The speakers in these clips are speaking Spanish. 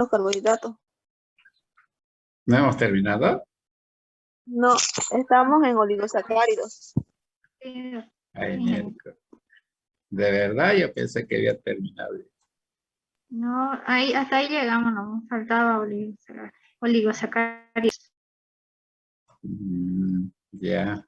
los carbohidratos. ¿No hemos terminado? No, estamos en oligosacáridos. Ay, miércoles. De verdad, yo pensé que había terminado. No, ahí, hasta ahí llegamos, no faltaba oligosacáridos. Ya.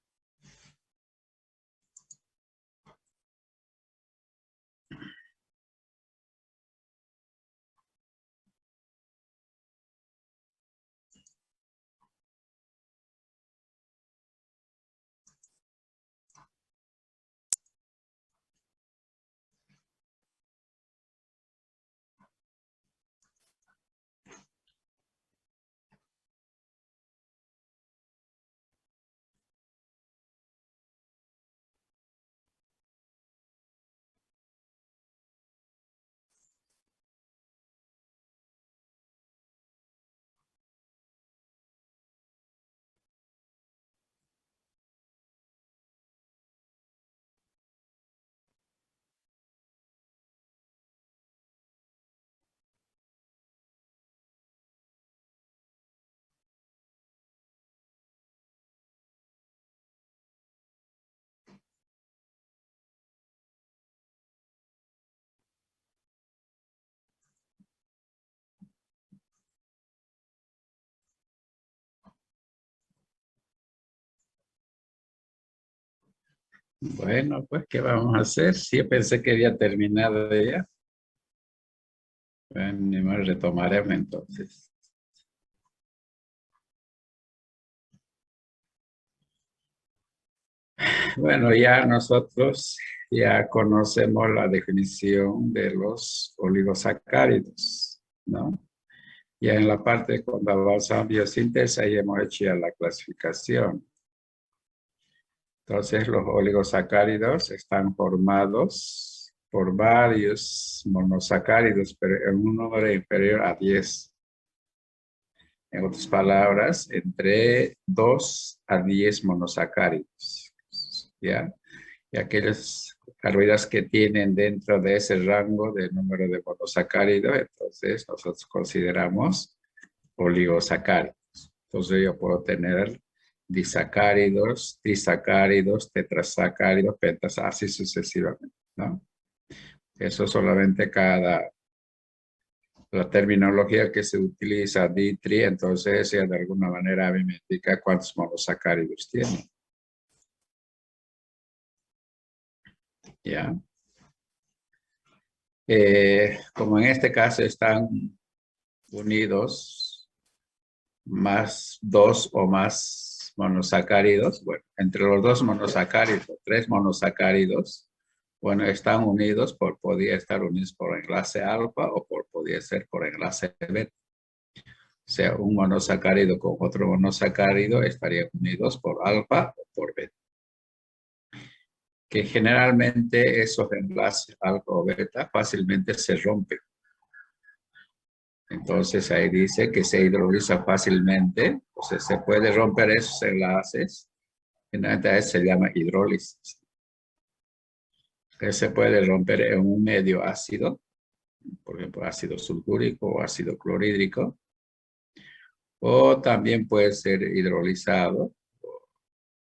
Bueno, pues, ¿qué vamos a hacer? Sí, yo pensé que había terminado ya. Bueno, ni más retomaremos entonces. Bueno, ya nosotros ya conocemos la definición de los oligosacáridos, ¿no? Ya en la parte cuando avanzamos biosíntesis, ahí hemos hecho ya la clasificación. Entonces, los oligosacáridos están formados por varios monosacáridos, pero en un número inferior a 10. En otras palabras, entre 2 a 10 monosacáridos, ¿ya? Y aquellos carbohidratos que tienen dentro de ese rango de número de monosacáridos, entonces nosotros consideramos oligosacáridos. Entonces yo puedo tener disacáridos, trisacáridos, tetrasacáridos, pentasacáridos, así sucesivamente, ¿no? Eso solamente la terminología que se utiliza, DITRI, entonces ya de alguna manera a mí me indica cuántos monosacáridos tiene. ¿Ya? Como en este caso están unidos más 2 o más monosacáridos, bueno, entre los 2 monosacáridos, 3 monosacáridos, bueno, están unidos podría estar unidos por enlace alfa o podría ser por enlace beta. O sea, un monosacárido con otro monosacárido estarían unidos por alfa o por beta. Que generalmente esos enlaces alfa o beta fácilmente se rompen. Entonces ahí dice que se hidroliza fácilmente, o sea, se puede romper esos enlaces. Generalmente se llama hidrólisis. Que se puede romper en un medio ácido, por ejemplo, ácido sulfúrico o ácido clorhídrico, o también puede ser hidrolizado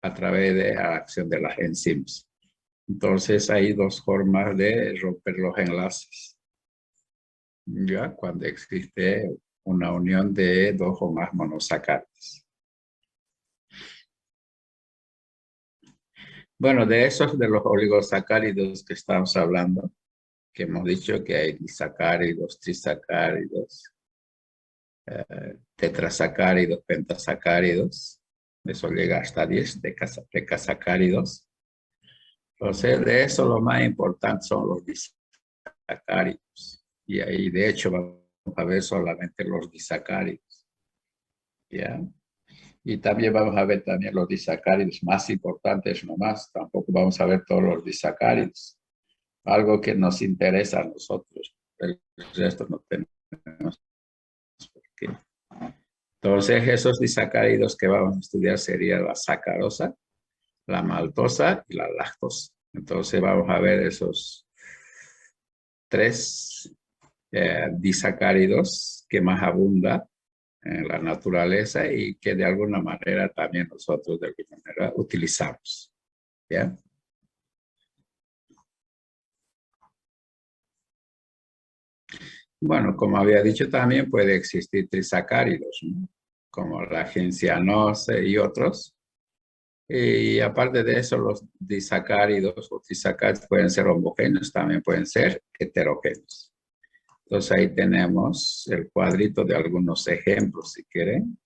a través de la acción de las enzimas. Entonces hay 2 formas de romper los enlaces. Ya cuando existe una unión de 2 o más monosacáridos. Bueno, de esos de los oligosacáridos que estamos hablando, que hemos dicho que hay disacáridos, trisacáridos, tetrasacáridos, pentasacáridos, eso llega hasta 10 decasacáridos. Entonces, de eso lo más importante son los disacáridos. Y ahí, de hecho, vamos a ver solamente los disacáridos. ¿Ya? Y también vamos a ver también los disacáridos más importantes nomás. Tampoco vamos a ver todos los disacáridos. Algo que nos interesa a nosotros. El resto no tenemos por qué. Entonces, esos disacáridos que vamos a estudiar serían la sacarosa, la maltosa y la lactosa. Entonces, vamos a ver esos 3 disacáridos que más abunda en la naturaleza y que de alguna manera también nosotros de alguna manera utilizamos. ¿Ya? Bueno, como había dicho, también puede existir trisacáridos, ¿no? Como la gencianose y otros. Y aparte de eso, los disacáridos o trisacáridos pueden ser homogéneos, también pueden ser heterogéneos. Entonces ahí tenemos el cuadrito de algunos ejemplos, si quieren.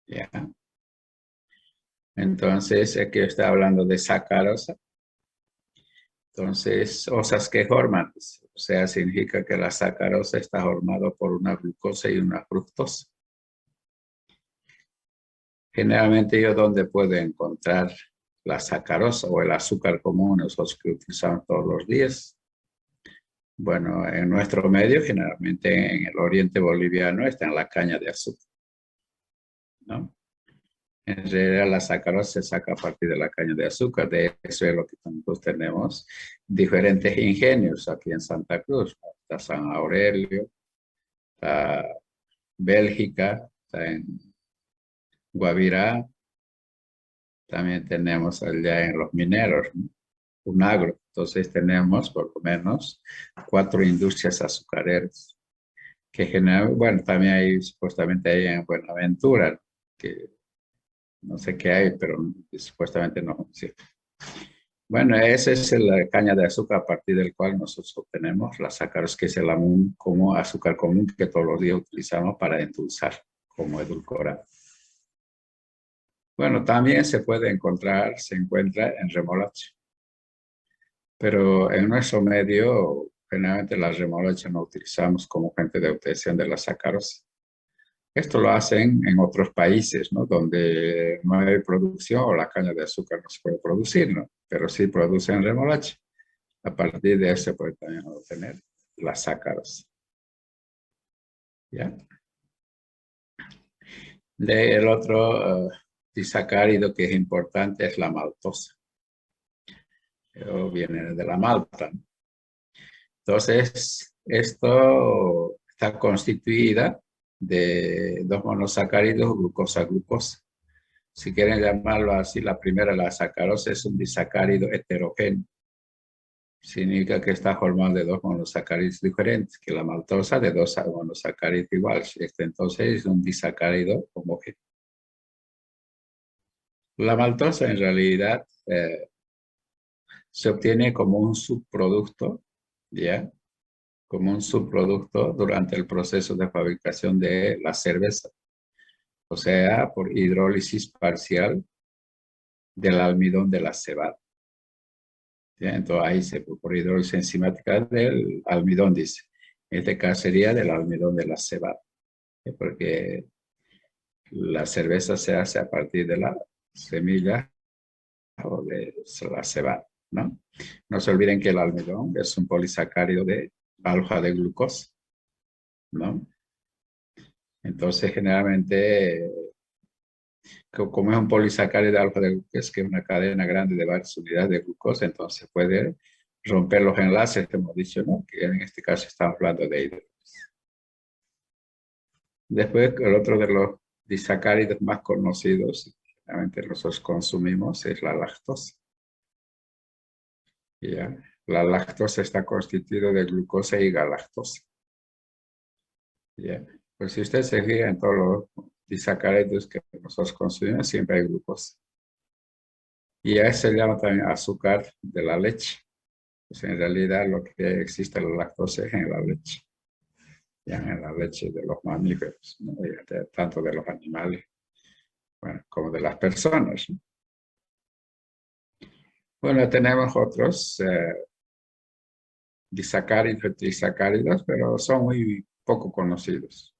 Ya. Entonces, aquí está hablando de sacarosa. Entonces, osas que forman, o sea, significa que la sacarosa está formada por una glucosa y una fructosa. Generalmente yo donde puedo encontrar la sacarosa o el azúcar común, esos que utilizamos todos los días. Bueno, en nuestro medio, generalmente en el oriente boliviano, está en la caña de azúcar, ¿no? En realidad la sacarosa se saca a partir de la caña de azúcar. De eso es lo que nosotros tenemos diferentes ingenios aquí en Santa Cruz. Está San Aurelio, está Bélgica, está en Guavirá. También tenemos allá en Los Mineros, ¿no? Unagro. Entonces tenemos por lo menos 4 industrias azucareras que generan, bueno, también hay supuestamente ahí en Buenaventura, ¿no? Que no sé qué hay, pero supuestamente no. Sí. Bueno, esa es la caña de azúcar a partir del cual nosotros obtenemos la sacarosa, que es el como azúcar común que todos los días utilizamos para endulzar como edulcorante. Bueno, también se encuentra en remolacha. Pero en nuestro medio, generalmente la remolacha no utilizamos como fuente de obtención de la sacarosa. Esto lo hacen en otros países, ¿no? Donde no hay producción o la caña de azúcar no se puede producir, ¿no? Pero sí producen remolacha. A partir de eso se puede también obtener la sacarosa. ¿Ya? El otro disacárido que es importante es la maltosa. Viene de la malta, ¿no? Entonces, esto está constituida de 2 monosacáridos, glucosa-glucosa. Si quieren llamarlo así, la primera, la sacarosa, es un disacárido heterogéneo. Significa que está formado de 2 monosacáridos diferentes, que la maltosa de 2 monosacáridos iguales. Este entonces es un disacárido homogéneo. La maltosa en realidad se obtiene como un subproducto, ¿ya? Como un subproducto durante el proceso de fabricación de la cerveza. O sea, por hidrólisis parcial del almidón de la cebada. ¿Ya? Entonces ahí por hidrólisis enzimática del almidón, dice. En este caso sería del almidón de la cebada. Porque la cerveza se hace a partir de la semilla o de la cebada, ¿no? No se olviden que el almidón es un polisacárido de alfa de glucosa, ¿no? Entonces, generalmente, como es un polisacárido de alfa de glucosa, que es una cadena grande de varias unidades de glucosa, entonces puede romper los enlaces, que hemos dicho, ¿no? Que en este caso estamos hablando de hidrólisis. Después, el otro de los disacáridos más conocidos, generalmente nosotros consumimos, es la lactosa. ¿Ya? La lactosa está constituida de glucosa y galactosa. ¿Ya? Pues si usted se fija en todos los disacáridos que nosotros consumimos, siempre hay glucosa. Y a eso se llama también azúcar de la leche. Pues en realidad lo que existe la lactosa es en la leche. Ya en la leche de los mamíferos, ¿no? Tanto de los animales, bueno, como de las personas, ¿no? Bueno, tenemos otros disacáridos y trisacáridos, pero son muy poco conocidos.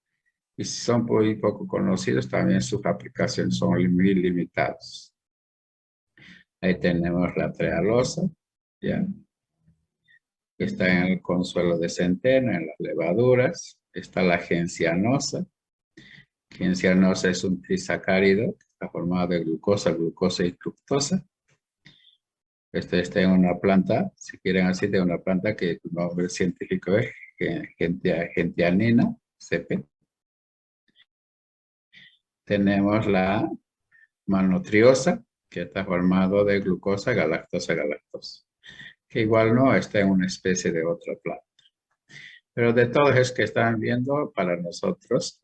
Y si son muy poco conocidos, también sus aplicaciones son muy limitadas. Ahí tenemos la trealosa, ¿ya? Que está en el consuelo de centeno, en las levaduras. Está la gencianosa. Gencianosa es un trisacárido que está formado de glucosa, glucosa y fructosa. Este está en una planta, si quieren así, de una planta que su nombre científico es gentianina CP. Tenemos la malnutriosa, que está formado de glucosa, galactosa, galactosa, que igual no está en una especie de otra planta. Pero de todos es que están viendo, para nosotros,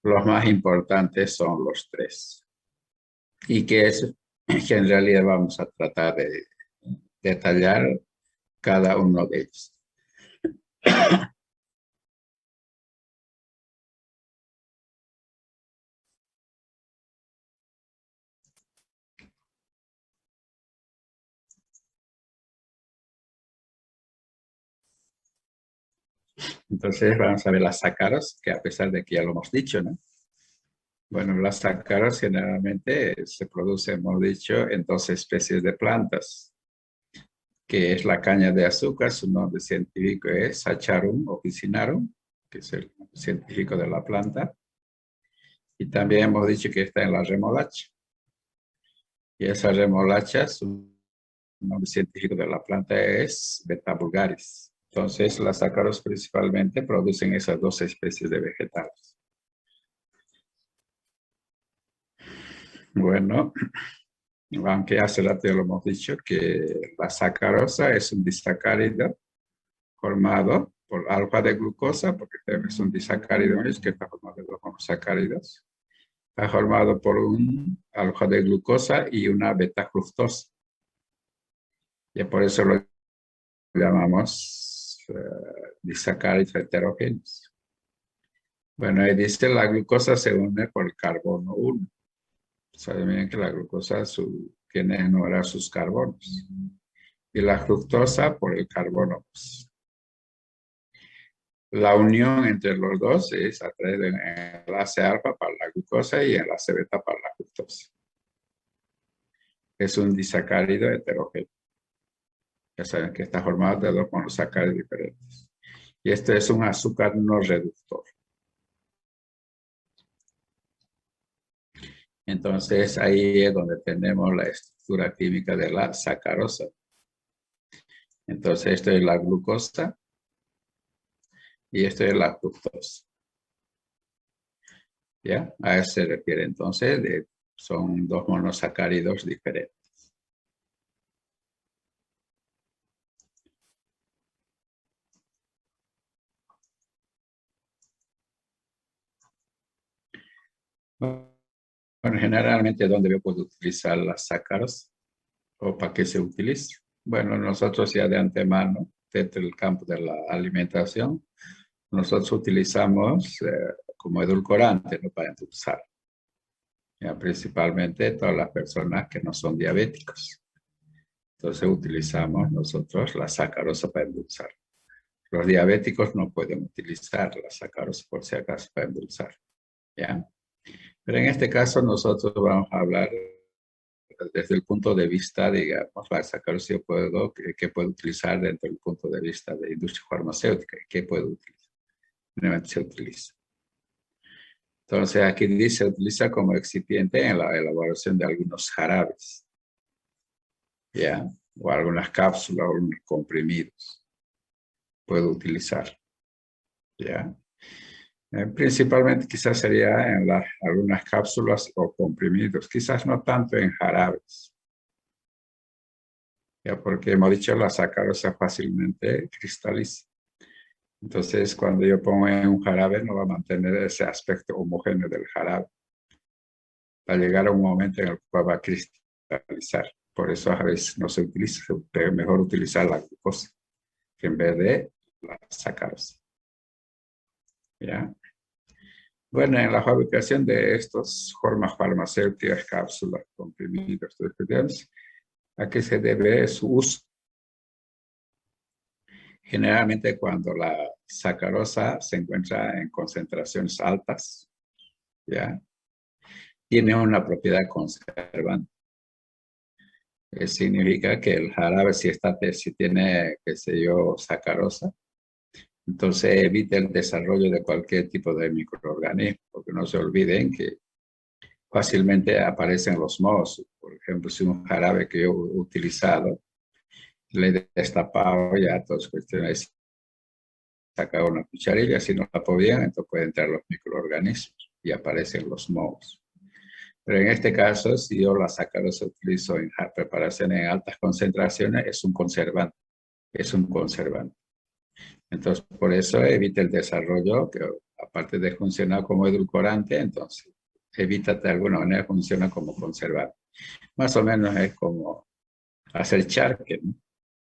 los más importantes son los tres. Y que en realidad vamos a tratar de detallar cada uno de ellos. Entonces vamos a ver las sácaros, que a pesar de que ya lo hemos dicho, ¿no? Bueno, las sácaros generalmente se producen, hemos dicho, en dos especies de plantas, que es la caña de azúcar, su nombre científico es Saccharum officinarum, que es el científico de la planta. Y también hemos dicho que está en la remolacha. Y esa remolacha, su nombre científico de la planta es Beta vulgaris. Entonces, las sácaros principalmente producen esas dos especies de vegetales. Bueno, aunque hace rato ya lo hemos dicho, que la sacarosa es un disacárido formado por alfa de glucosa, porque es un disacárido que está formado de dos monosacáridos. Está formado por un alfa de glucosa y una beta fructosa. Y por eso lo llamamos disacáridos heterogéneos. Bueno, ahí dice la glucosa se une por el carbono 1. Saben bien que la glucosa tiene en enumerar sus carbonos. Y la fructosa por el carbono 2. La unión entre los dos es a través del enlace alfa para la glucosa y enlace beta para la fructosa. Es un disacárido heterogéneo. Ya saben que está formado de dos monosacáridos diferentes. Y este es un azúcar no reductor. Entonces ahí es donde tenemos la estructura química de la sacarosa. Entonces esto es la glucosa y esto es la fructosa. ¿Ya? A eso se refiere entonces, son dos monosacáridos diferentes. Bueno, generalmente, ¿dónde yo puedo utilizar las sácaros? ¿O para qué se utiliza? Bueno, nosotros ya de antemano, dentro del campo de la alimentación, nosotros utilizamos como edulcorante, ¿no? Para endulzar. Ya, principalmente todas las personas que no son diabéticos. Entonces utilizamos nosotros la sacarosa para endulzar. Los diabéticos no pueden utilizar la sacarosa por si acaso para endulzar. ¿Ya? Pero en este caso nosotros vamos a hablar desde el punto de vista, digamos, la sacarosa que puedo utilizar dentro del punto de vista de industria farmacéutica. ¿Qué puedo utilizar? Generalmente se utiliza. Entonces aquí dice, se utiliza como excipiente en la elaboración de algunos jarabes. ¿Ya? O algunas cápsulas o algunos comprimidos. Puedo utilizar. ¿Ya? Principalmente quizás sería en algunas cápsulas o comprimidos, quizás no tanto en jarabes. Ya, porque hemos dicho la sacarosa fácilmente cristaliza. Entonces, cuando yo pongo en un jarabe, no va a mantener ese aspecto homogéneo del jarabe. Va a llegar a un momento en el cual va a cristalizar. Por eso a veces no se utiliza, es mejor utilizar la glucosa que en vez de la sacarosa. ¿Ya? Bueno, en la fabricación de estas formas farmacéuticas, cápsulas, comprimidos, ¿a qué se debe su uso? Generalmente cuando la sacarosa se encuentra en concentraciones altas, ¿ya? Tiene una propiedad conservante. Significa que el jarabe, si tiene, qué sé yo, sacarosa, entonces evita el desarrollo de cualquier tipo de microorganismo, porque no se olviden que fácilmente aparecen los mohos. Por ejemplo, si un jarabe que yo he utilizado, le he destapado ya todas cuestiones sacar una cucharilla, si no la podían, entonces pueden entrar los microorganismos y aparecen los mohos. Pero en este caso, si yo la sacarosa utilizo en preparaciones en altas concentraciones, es un conservante. Es un conservante. Entonces, por eso evita el desarrollo, que aparte de funcionar como edulcorante, entonces evita de alguna manera funciona como conservante. Más o menos es como hacer charque, ¿no?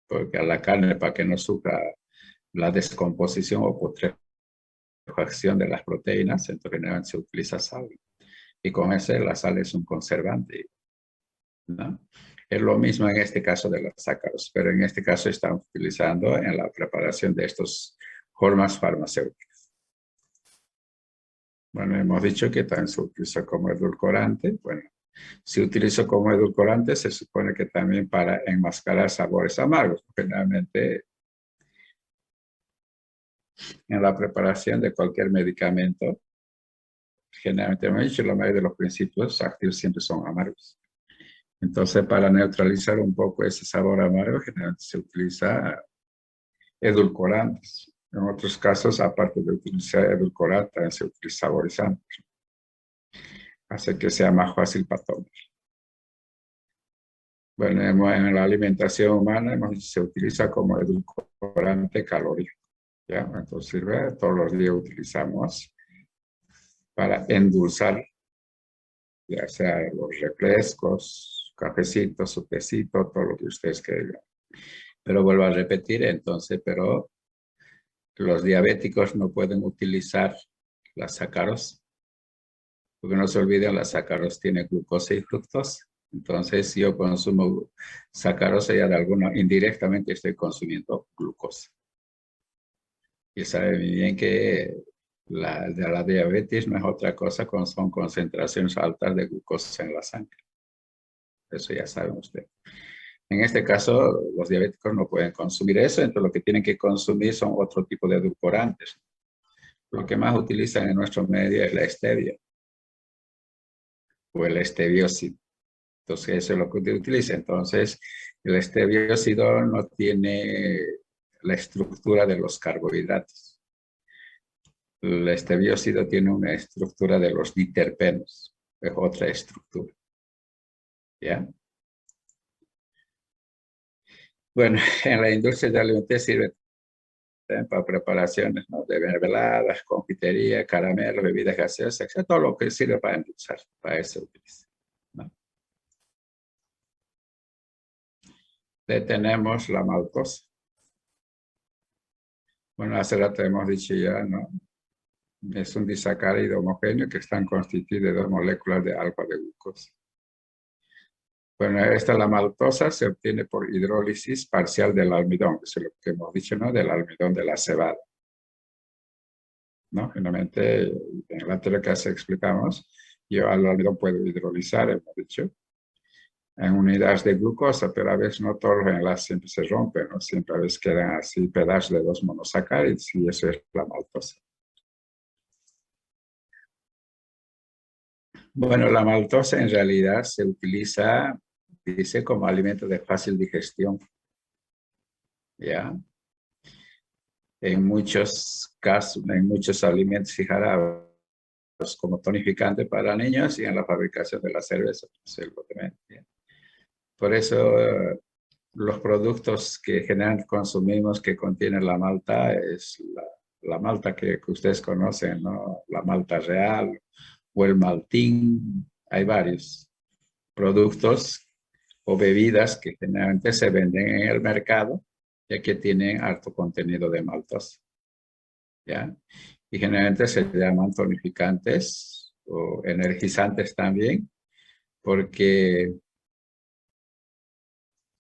Porque a la carne, para que no sufra la descomposición o putrefacción de las proteínas, entonces generalmente se utiliza sal. Y con eso la sal es un conservante, ¿no? Es lo mismo en este caso de los sácaros, pero en este caso estamos utilizando en la preparación de estas formas farmacéuticas. Bueno, hemos dicho que también se utiliza como edulcorante. Bueno, si utilizo como edulcorante, se supone que también para enmascarar sabores amargos. Generalmente, en la preparación de cualquier medicamento, generalmente hemos dicho, la mayoría de los principios activos siempre son amargos. Entonces, para neutralizar un poco ese sabor amargo, generalmente se utiliza edulcorantes. En otros casos, aparte de utilizar edulcorantes, también se utiliza saborizantes. Hace que sea más fácil para tomar. Bueno, en la alimentación humana se utiliza como edulcorante calórico. ¿Ya? Entonces, todos los días utilizamos para endulzar, ya sea los refrescos, cafecitos, su tecito, todo lo que ustedes quieran. Pero vuelvo a repetir, entonces, pero los diabéticos no pueden utilizar las sacaros, porque no se olviden, las sacaros tienen glucosa y fructosa. Entonces, si yo consumo sacarosa, ya de alguna, indirectamente estoy consumiendo glucosa. Y saben bien que la diabetes no es otra cosa, son concentraciones altas de glucosa en la sangre. Eso ya saben ustedes. En este caso, los diabéticos no pueden consumir eso, entonces lo que tienen que consumir son otro tipo de edulcorantes. Lo que más utilizan en nuestro medio es la stevia o el esteviócido. Entonces, eso es lo que utiliza. Entonces, el esteviócido no tiene la estructura de los carbohidratos. El esteviócido tiene una estructura de los diterpenos, es otra estructura. ¿Ya? Bueno, en la industria de alimentos sirve para preparaciones, ¿no? De mermeladas, confitería, caramelos, bebidas gaseosas, etc. Todo lo que sirve para endulzar, para eso se utiliza, ¿no? Tenemos la maltosa. Bueno, hace rato hemos dicho ya, ¿no? Es un disacárido homogéneo que están constituidos de dos moléculas de alfa de glucosa. Bueno, la maltosa se obtiene por hidrólisis parcial del almidón, eso es lo que hemos dicho, ¿no? Del almidón de la cebada, ¿no? Finalmente, en la anterior clase explicamos, yo al almidón puedo hidrolizar, hemos dicho, en unidades de glucosa, pero a veces no todos los enlaces siempre se rompen, ¿no? Siempre a veces quedan así pedazos de dos monosacáridos y eso es la maltosa. Bueno, la maltosa en realidad se utiliza, dice, como alimento de fácil digestión. ¿Ya? En muchos casos, en muchos alimentos y jarabes, como tonificante para niños y en la fabricación de la cerveza. Por eso, los productos que generalmente consumimos que contienen la malta es la malta que ustedes conocen, ¿no? La malta real o el maltín. Hay varios productos o bebidas que generalmente se venden en el mercado ya que tienen alto contenido de maltosa, ¿ya? Y generalmente se llaman tonificantes o energizantes también porque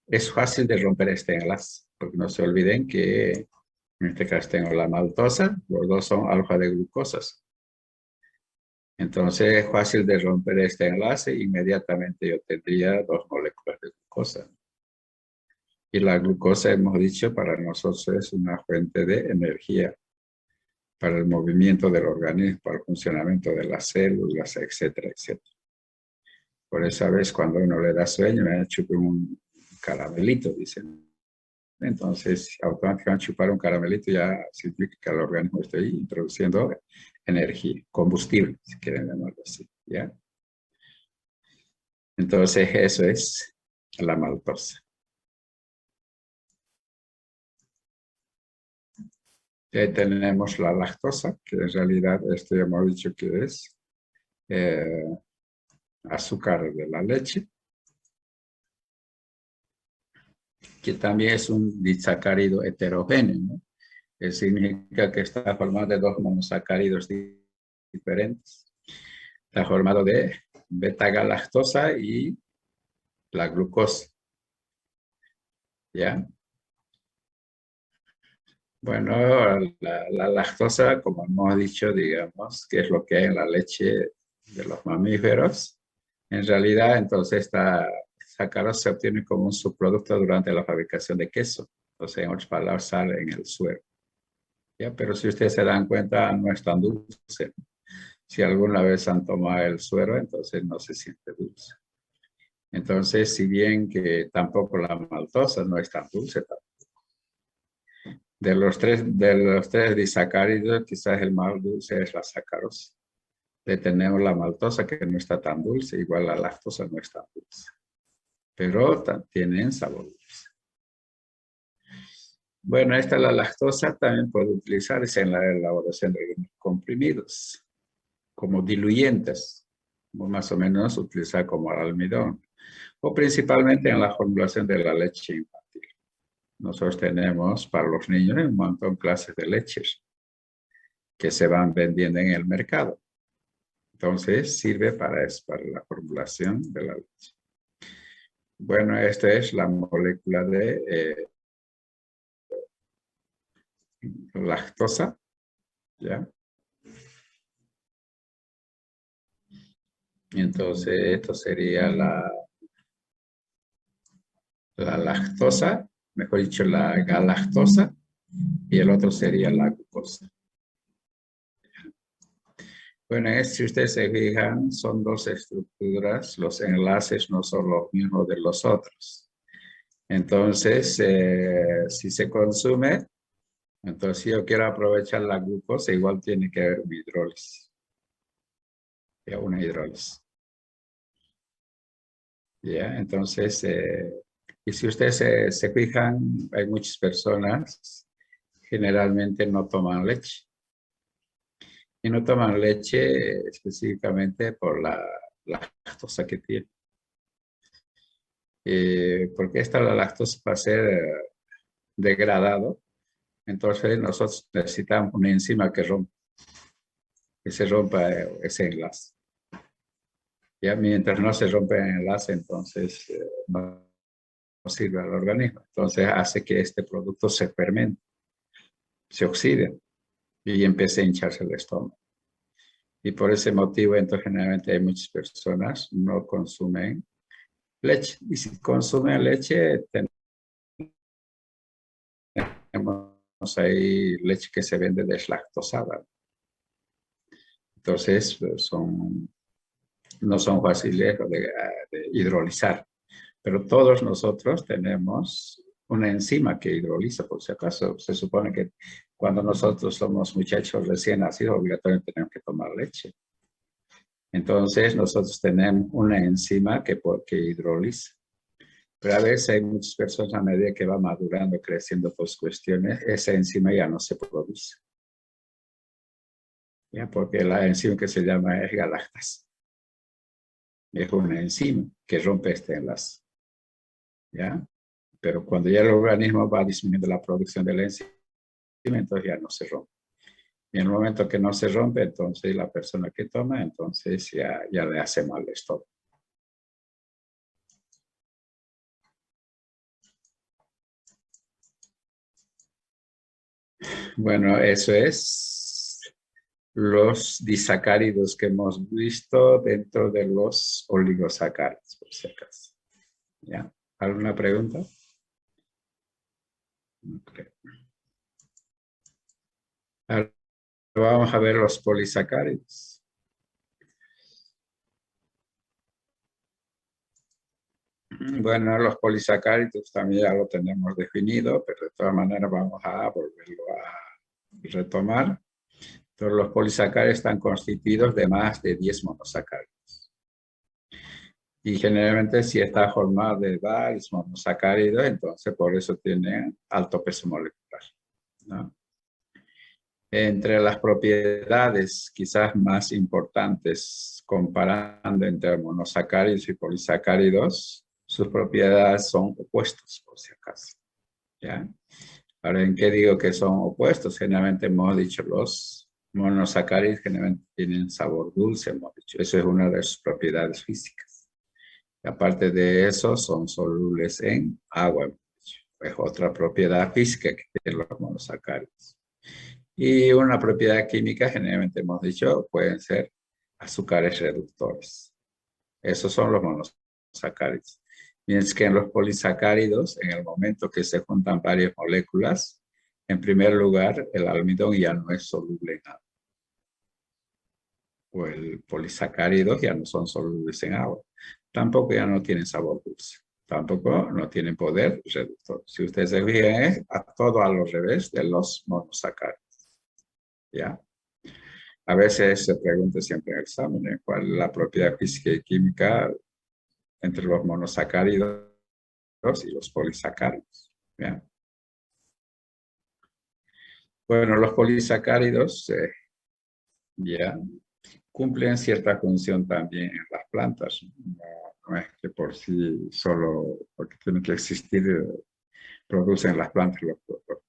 es fácil de romper este enlace, porque no se olviden que en este caso tengo la maltosa, los dos son alfa de glucosas. Entonces es fácil de romper este enlace, inmediatamente yo tendría dos moléculas de glucosa. Y la glucosa, hemos dicho, para nosotros es una fuente de energía para el movimiento del organismo, para el funcionamiento de las células, etcétera, etcétera. Por esa vez, cuando uno le da sueño, me ha hecho un caramelito, dicen. Entonces, automáticamente chupar un caramelito ya significa que el organismo está ahí introduciendo energía, combustible, si quieren llamarlo así, ¿ya? Entonces, eso es la maltosa. Y ahí tenemos la lactosa, que en realidad esto ya hemos dicho que es azúcar de la leche, que también es un disacárido heterogéneo, ¿no? Que significa que está formado de dos monosacáridos diferentes. Está formado de beta-galactosa y la glucosa, ¿ya? Bueno, la lactosa, como hemos dicho, digamos, que es lo que hay en la leche de los mamíferos. En realidad, entonces, esta sacarosa se obtiene como un subproducto durante la fabricación de queso. O sea, en otras palabras, sale en el suero. ¿Ya? Pero si ustedes se dan cuenta, no es tan dulce. Si alguna vez han tomado el suero, entonces no se siente dulce. Entonces, si bien que tampoco la maltosa no es tan dulce, de los tres disacáridos, quizás el más dulce es la sacarosa. Tenemos la maltosa, que no está tan dulce, igual la lactosa no es tan dulce, pero tienen sabor dulce. Bueno, la lactosa también puede utilizarse en la elaboración de comprimidos, como diluyentes, más o menos utilizar como el almidón, o principalmente en la formulación de la leche infantil. Nosotros tenemos para los niños un montón de clases de leches que se van vendiendo en el mercado. Entonces sirve para eso, para la formulación de la leche. Bueno, esta es la molécula de lactosa, ¿ya? Entonces, esto sería la lactosa, mejor dicho, la galactosa, y el otro sería la glucosa. Bueno, si ustedes se fijan, son dos estructuras, los enlaces no son los mismos de los otros. Entonces, si se consume, entonces si yo quiero aprovechar la glucosa, igual tiene que haber una hidrólisis. Ya, una hidrólisis. Ya, entonces, y si ustedes se fijan, hay muchas personas generalmente no toman leche. Y no toman leche específicamente por la lactosa que tiene. Porque la lactosa va a ser degradado, entonces nosotros necesitamos una enzima que se rompa ese enlace. Ya mientras no se rompe el enlace, entonces no sirve al organismo. Entonces hace que este producto se fermente, se oxide y empiece a hincharse el estómago. Y por ese motivo, entonces generalmente hay muchas personas que no consumen leche. Y si consumen leche, tenemos ahí leche que se vende deslactosada. Entonces, no son fáciles de hidrolizar. Pero todos nosotros tenemos una enzima que hidroliza, por si acaso. Se supone que cuando nosotros somos muchachos recién nacidos, obligatoriamente tenemos que tomar leche. Entonces, nosotros tenemos una enzima que hidroliza. Pero a veces hay muchas personas a medida que va madurando, creciendo por cuestiones, esa enzima ya no se produce. ¿Ya? Porque la enzima que se llama es galactasa. Es una enzima que rompe este enlace. ¿Ya? Pero cuando ya el organismo va disminuyendo la producción de la enzima, entonces ya no se rompe. Y en el momento que no se rompe, entonces la persona que toma, entonces ya le hace mal el estómago. Bueno, eso es los disacáridos que hemos visto dentro de los oligosacáridos, por si acaso. ¿Ya? ¿Alguna pregunta? No creo. Ahora vamos a ver los polisacáridos. Bueno, los polisacáridos también ya lo tenemos definido, pero de todas maneras vamos a volverlo a retomar. Entonces, los polisacáridos están constituidos de más de 10 monosacáridos. Y generalmente si está formado de varios monosacáridos, entonces por eso tiene alto peso molecular, ¿no? Entre las propiedades quizás más importantes comparando entre monosacáridos y polisacáridos, sus propiedades son opuestos, por si acaso, ¿ya? Ahora, ¿en qué digo que son opuestos? Generalmente hemos dicho los monosacáridos generalmente tienen sabor dulce, hemos dicho. Eso es una de sus propiedades físicas. Y aparte de eso, son solubles en agua, hemos dicho. Es otra propiedad física que tienen los monosacáridos. Y una propiedad química, generalmente hemos dicho, pueden ser azúcares reductores. Esos son los monosacáridos. Mientras que en los polisacáridos, en el momento que se juntan varias moléculas, en primer lugar, el almidón ya no es soluble en agua. O el polisacárido ya no son solubles en agua. Tampoco ya no tienen sabor dulce. Tampoco no tienen poder reductor. Si ustedes se fijan, es a todo a lo revés de los monosacáridos. ¿Ya? A veces se pregunta siempre en el examen cuál es la propiedad física y química entre los monosacáridos y los polisacáridos. ¿Ya? Bueno, los polisacáridos ya cumplen cierta función también en las plantas. No es que por sí solo, porque tienen que existir, producen las plantas los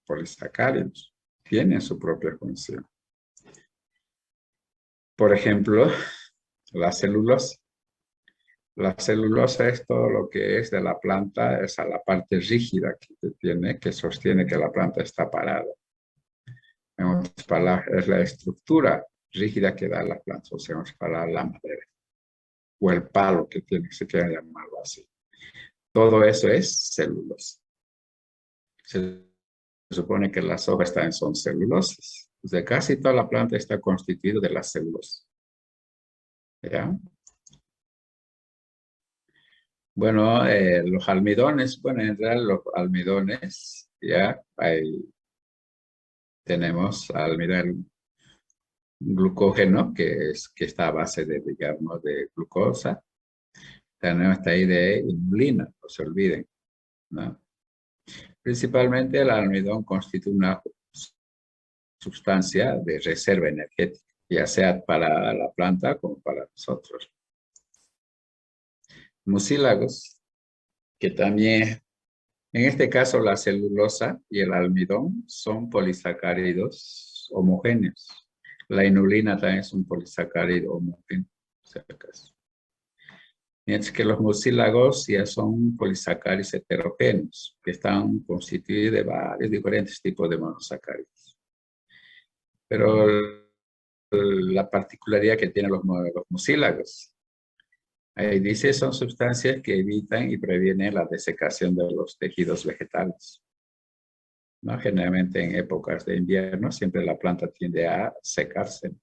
polisacáridos. Tienen su propia función. Por ejemplo, la celulosa. La celulosa es todo lo que es de la planta, es a la parte rígida que tiene, que sostiene que la planta está parada. En otras palabras, es la estructura rígida que da la planta, o sea, para la madera. O el palo que tiene, que se quiera llamarlo así. Todo eso es celulosa. Se supone que las hojas también son celulosas. O sea, casi toda la planta está constituida de la celulosa. ¿Ya? Bueno, los almidones, bueno, en realidad los almidones, ya, tenemos almidón glucógeno, que está a base de, digamos, de glucosa. Tenemos esta ahí de inulina, no se olviden, ¿no? Principalmente el almidón constituye una sustancia de reserva energética, ya sea para la planta como para nosotros. Mucílagos, que también, en este caso la celulosa y el almidón son polisacáridos homogéneos. La inulina también es un polisacárido homogéneo, si acaso. Mientras que los mucílagos ya son polisacáridos heterogéneos, que están constituidos de varios diferentes tipos de monosacáridos. Pero la particularidad que tienen los mucílagos, ahí dice, son sustancias que evitan y previenen la desecación de los tejidos vegetales. ¿No? Generalmente en épocas de invierno siempre la planta tiende a secarse.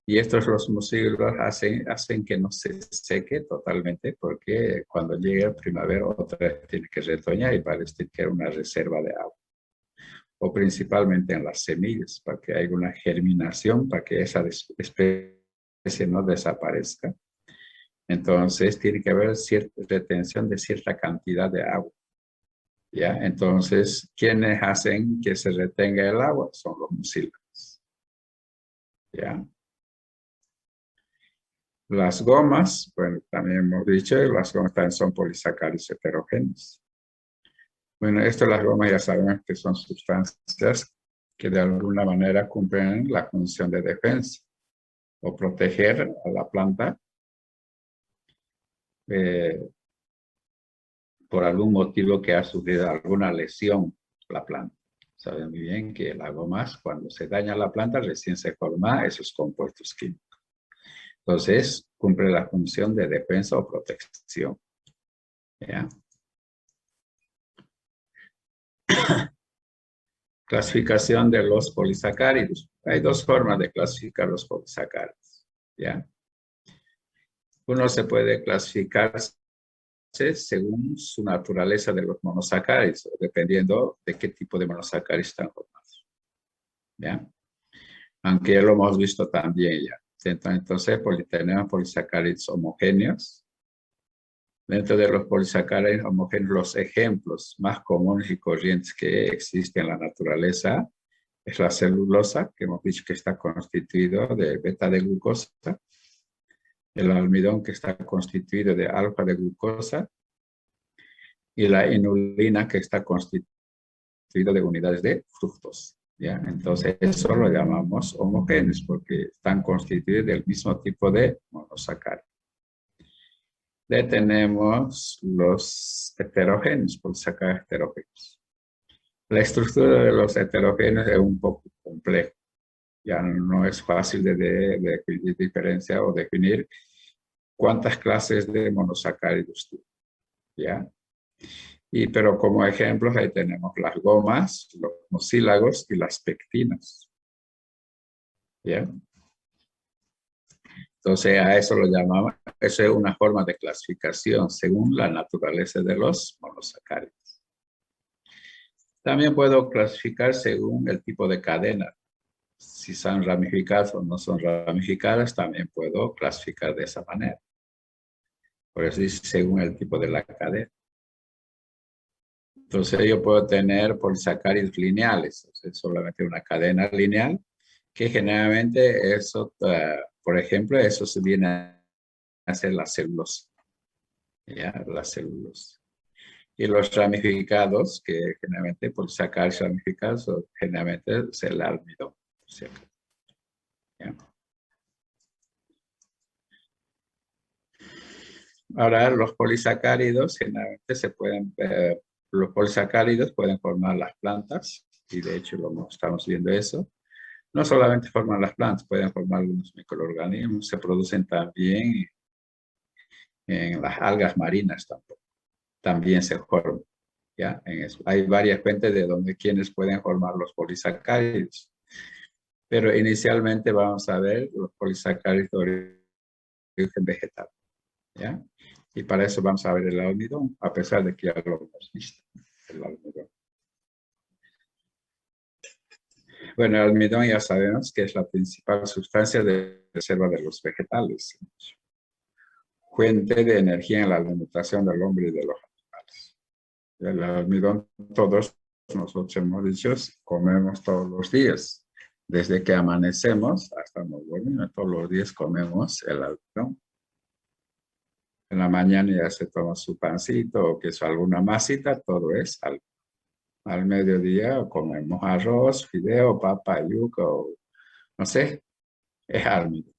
Y estos los mucílagos hacen que no se seque totalmente porque cuando llega primavera otra vez tiene que retoñar y parece que era una reserva de agua. O principalmente en las semillas para que haya una germinación, para que esa especie no desaparezca. Entonces tiene que haber cierta retención de cierta cantidad de agua. ¿Ya? Entonces, ¿quiénes hacen que se retenga el agua? Son los mucílagos. ¿Ya? Las gomas, bueno, también hemos dicho, las gomas también son polisacáridos heterogéneos. Bueno, esto las gomas ya sabemos que son sustancias que de alguna manera cumplen la función de defensa o proteger a la planta por algún motivo que ha sufrido alguna lesión la planta. Saben muy bien que las gomas, cuando se daña la planta, recién se forman esos compuestos químicos. Entonces, cumple la función de defensa o protección. ¿Ya? Clasificación de los polisacáridos. Hay dos formas de clasificar los polisacáridos. ¿Ya? Uno se puede clasificar según su naturaleza de los monosacáridos, dependiendo de qué tipo de monosacáridos están formados. ¿Ya? Aunque ya lo hemos visto también ya. Entonces, tenemos polisacáridos homogéneos. Dentro de los polisacáridos homogéneos, los ejemplos más comunes y corrientes que existen en la naturaleza es la celulosa, que hemos dicho que está constituido de beta de glucosa, el almidón, que está constituido de alfa de glucosa, y la inulina, que está constituido de unidades de fructosa. ¿Ya? Entonces, eso lo llamamos homogéneos porque están constituidos del mismo tipo de monosacáridos. Tenemos los heterogéneos, polisacáridos heterogéneos. La estructura de los heterogéneos es un poco compleja. Ya no es fácil de diferenciar o definir cuántas clases de monosacáridos tiene. ¿Ya? Pero como ejemplos ahí tenemos las gomas, los mucílagos y las pectinas. ¿Bien? Entonces a eso lo llamamos, eso es una forma de clasificación según la naturaleza de los monosacáridos. También puedo clasificar según el tipo de cadena. Si son ramificadas o no son ramificadas, también puedo clasificar de esa manera. Por eso dice según el tipo de la cadena. Entonces yo puedo tener polisacáridos lineales, o sea, solamente una cadena lineal, que generalmente eso, por ejemplo, eso se viene a ser la celulosa. ¿Ya? La celulosa. Y los ramificados, que generalmente polisacáridos ramificados, generalmente es el almidón. ¿Ya? Ahora, los polisacáridos generalmente los polisacáridos pueden formar las plantas, y de hecho estamos viendo eso. No solamente forman las plantas, pueden formar algunos microorganismos, se producen también en las algas marinas también se forman. ¿Ya? Hay varias fuentes de donde quienes pueden formar los polisacáridos. Pero inicialmente vamos a ver los polisacáridos de origen vegetal. ¿Ya? Y para eso vamos a ver el almidón, a pesar de que ya lo hemos visto, el almidón. Bueno, el almidón ya sabemos que es la principal sustancia de reserva de los vegetales. Fuente de energía en la alimentación del hombre y de los animales. El almidón, todos nosotros hemos dicho, comemos todos los días. Desde que amanecemos hasta nos dormimos, todos los días comemos el almidón. En la mañana ya se toma su pancito o que es alguna masita, todo es almidón. Al mediodía comemos arroz, fideo, papa, yuca o no sé, es almidón.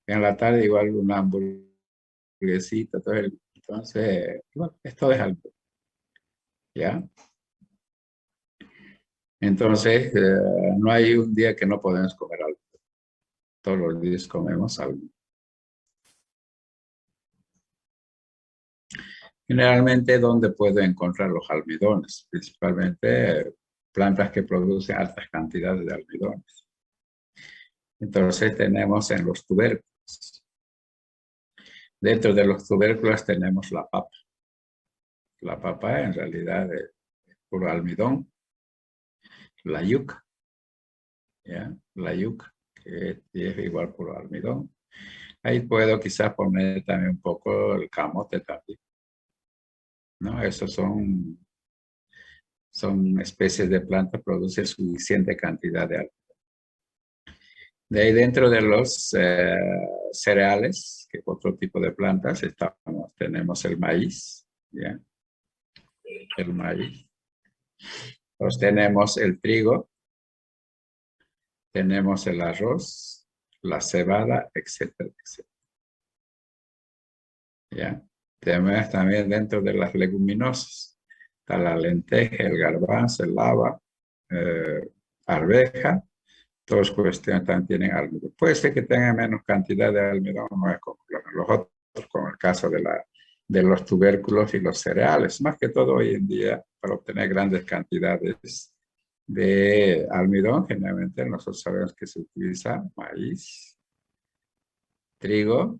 En la tarde igual una hamburguesita, entonces, bueno, esto es almidón. ¿Ya? Entonces, no hay un día que no podemos comer almidón. Todos los días comemos almidón. Generalmente, ¿dónde puedo encontrar los almidones? Principalmente plantas que producen altas cantidades de almidones. Entonces tenemos en los tubérculos. Dentro de los tubérculos tenemos la papa. La papa en realidad es puro almidón. La yuca. ¿Ya? La yuca, que es igual puro almidón. Ahí puedo quizás poner también un poco el camote también. ¿No? Esos son especies de plantas que producen suficiente cantidad de almidón. De ahí dentro de los cereales, que es otro tipo de plantas, tenemos el maíz, ¿ya? El maíz. Pues tenemos el trigo, tenemos el arroz, la cebada, etcétera, etcétera. ¿Ya? Tenemos también dentro de las leguminosas, está la lenteja, el garbanzo, el haba, arveja. Todas cuestiones también tienen almidón. Puede ser que tenga menos cantidad de almidón, no es como los otros, como el caso de los tubérculos y los cereales. Más que todo hoy en día, para obtener grandes cantidades de almidón, generalmente nosotros sabemos que se utiliza maíz, trigo,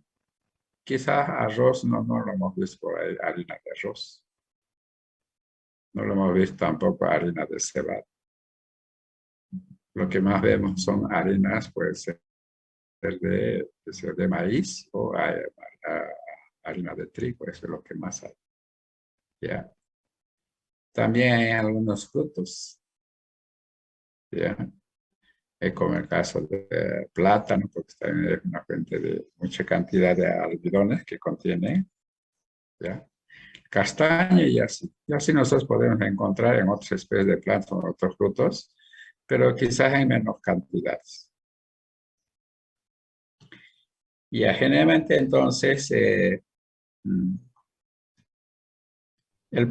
Quizás arroz no lo hemos visto por ahí, harina de arroz. No lo hemos visto tampoco harina de cebada. Lo que más vemos son harinas, puede ser de maíz o harina de trigo, eso es lo que más hay. ¿Ya? También hay algunos frutos, ¿ya? Como el caso de plátano, porque también es una fuente de mucha cantidad de almidones que contiene, ¿ya? Castaña y así. Y así nosotros podemos encontrar en otras especies de plantas o otros frutos, pero quizás en menos cantidades. Y generalmente entonces el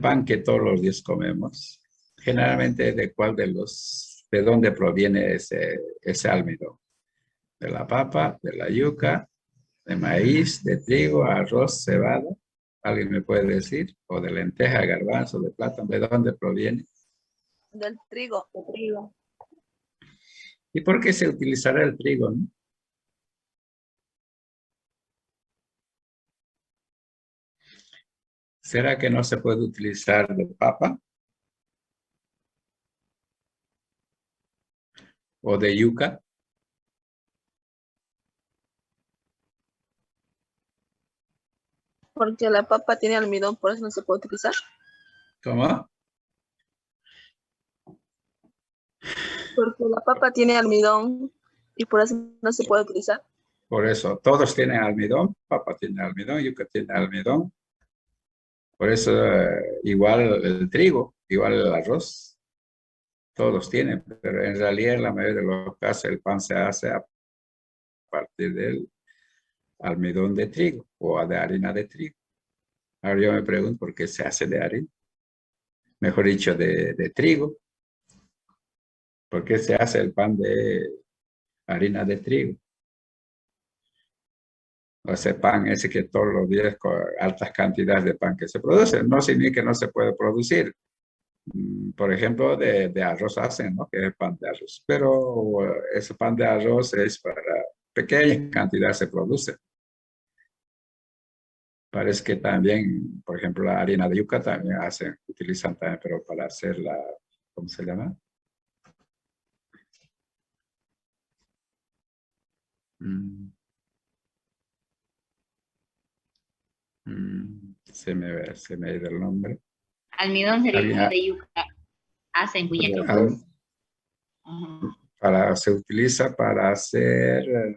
pan que todos los días comemos, generalmente de dónde proviene ese almidón. De la papa, de la yuca, de maíz, de trigo, arroz, cebada. ¿Alguien me puede decir? O de lenteja, garbanzo, de plátano, ¿de dónde proviene? Del trigo. ¿Y por qué se utilizará el trigo, no? ¿Será que no se puede utilizar de papa? ¿O de yuca? Porque la papa tiene almidón, por eso no se puede utilizar. ¿Cómo? Porque la papa tiene almidón y por eso no se puede utilizar. Por eso, todos tienen almidón, papa tiene almidón, yuca tiene almidón. Por eso, igual el trigo, igual el arroz, todos tienen, pero en realidad en la mayoría de los casos el pan se hace a partir del almidón de trigo o de harina de trigo. Ahora yo me pregunto por qué se hace de harina, mejor dicho, de trigo. ¿Por qué se hace el pan de harina de trigo? O ese pan ese que todos los días con altas cantidades de pan que se produce, no significa que no se puede producir. Por ejemplo, de arroz hacen, ¿no? Que es pan de arroz. Pero ese pan de arroz es para pequeñas cantidades se produce. Parece que también, por ejemplo, la harina de yuca también utilizan también, pero para hacer la, ¿cómo se llama? Se me ha ido el nombre. Almidón sería Alguien el de yuca. Hacen cuñato. Se utiliza para hacer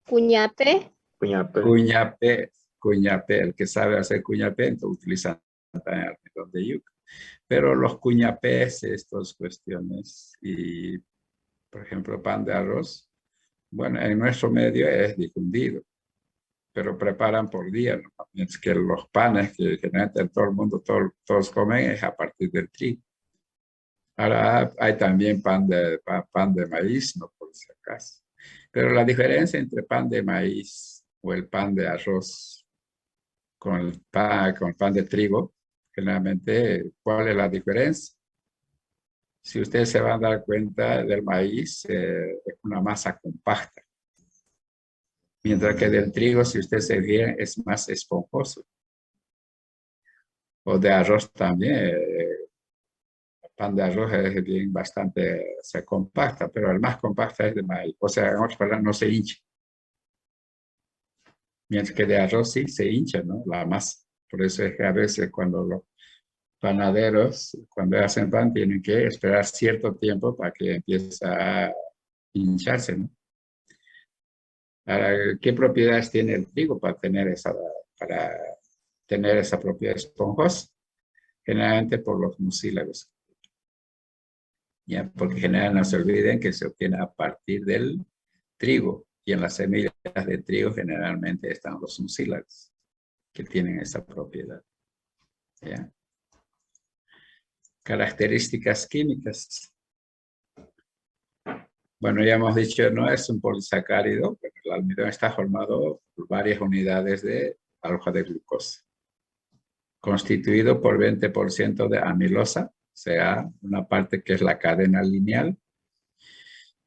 Cuñape. cuñapé. El que sabe hacer cuñapé, entonces utiliza también almidón de yuca. Pero los cuñapés, estas cuestiones, y por ejemplo, pan de arroz, bueno, en nuestro medio es difundido, pero preparan por día, ¿no? Mientras que los panes que generalmente en todo el mundo todos comen es a partir del trigo. Ahora hay también pan de maíz, no por si acaso. Pero la diferencia entre pan de maíz o el pan de arroz con el pan de trigo, generalmente, ¿cuál es la diferencia? Si ustedes se van a dar cuenta del maíz, es una masa compacta. Mientras que del trigo, si ustedes se fijan, es más esponjoso. O de arroz también. El pan de arroz es bien bastante, se compacta, pero el más compacto es de maíz. O sea, en otras palabras, no se hincha. Mientras que de arroz sí se hincha, ¿no? La masa. Por eso es que a veces cuando los panaderos, cuando hacen pan, tienen que esperar cierto tiempo para que empiece a hincharse, ¿no? Ahora, ¿qué propiedades tiene el trigo para tener esa propiedad esponjosa? Generalmente por los mucílagos. ¿Ya? Porque generalmente no se olviden que se obtiene a partir del trigo. Y en las semillas de trigo generalmente están los mucílagos que tienen esa propiedad. ¿Ya? Características químicas. Bueno, ya hemos dicho, no es un polisacárido, pero el almidón está formado por varias unidades de alfa de glucosa, constituido por 20% de amilosa, o sea, una parte que es la cadena lineal,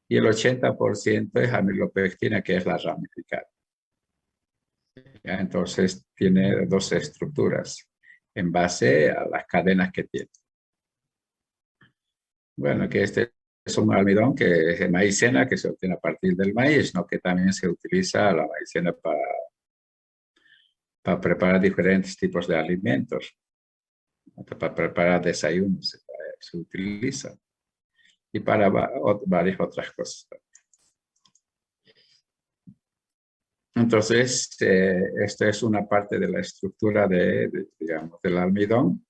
y el 80% es amilopectina, que es la ramificada. ¿Ya? Entonces tiene dos estructuras en base a las cadenas que tiene. Bueno, que este es un almidón que es de maicena que se obtiene a partir del maíz, ¿no? Que también se utiliza la maicena para preparar diferentes tipos de alimentos, para preparar desayunos, se utiliza, y para varias otras cosas. Entonces, esta es una parte de la estructura digamos, del almidón,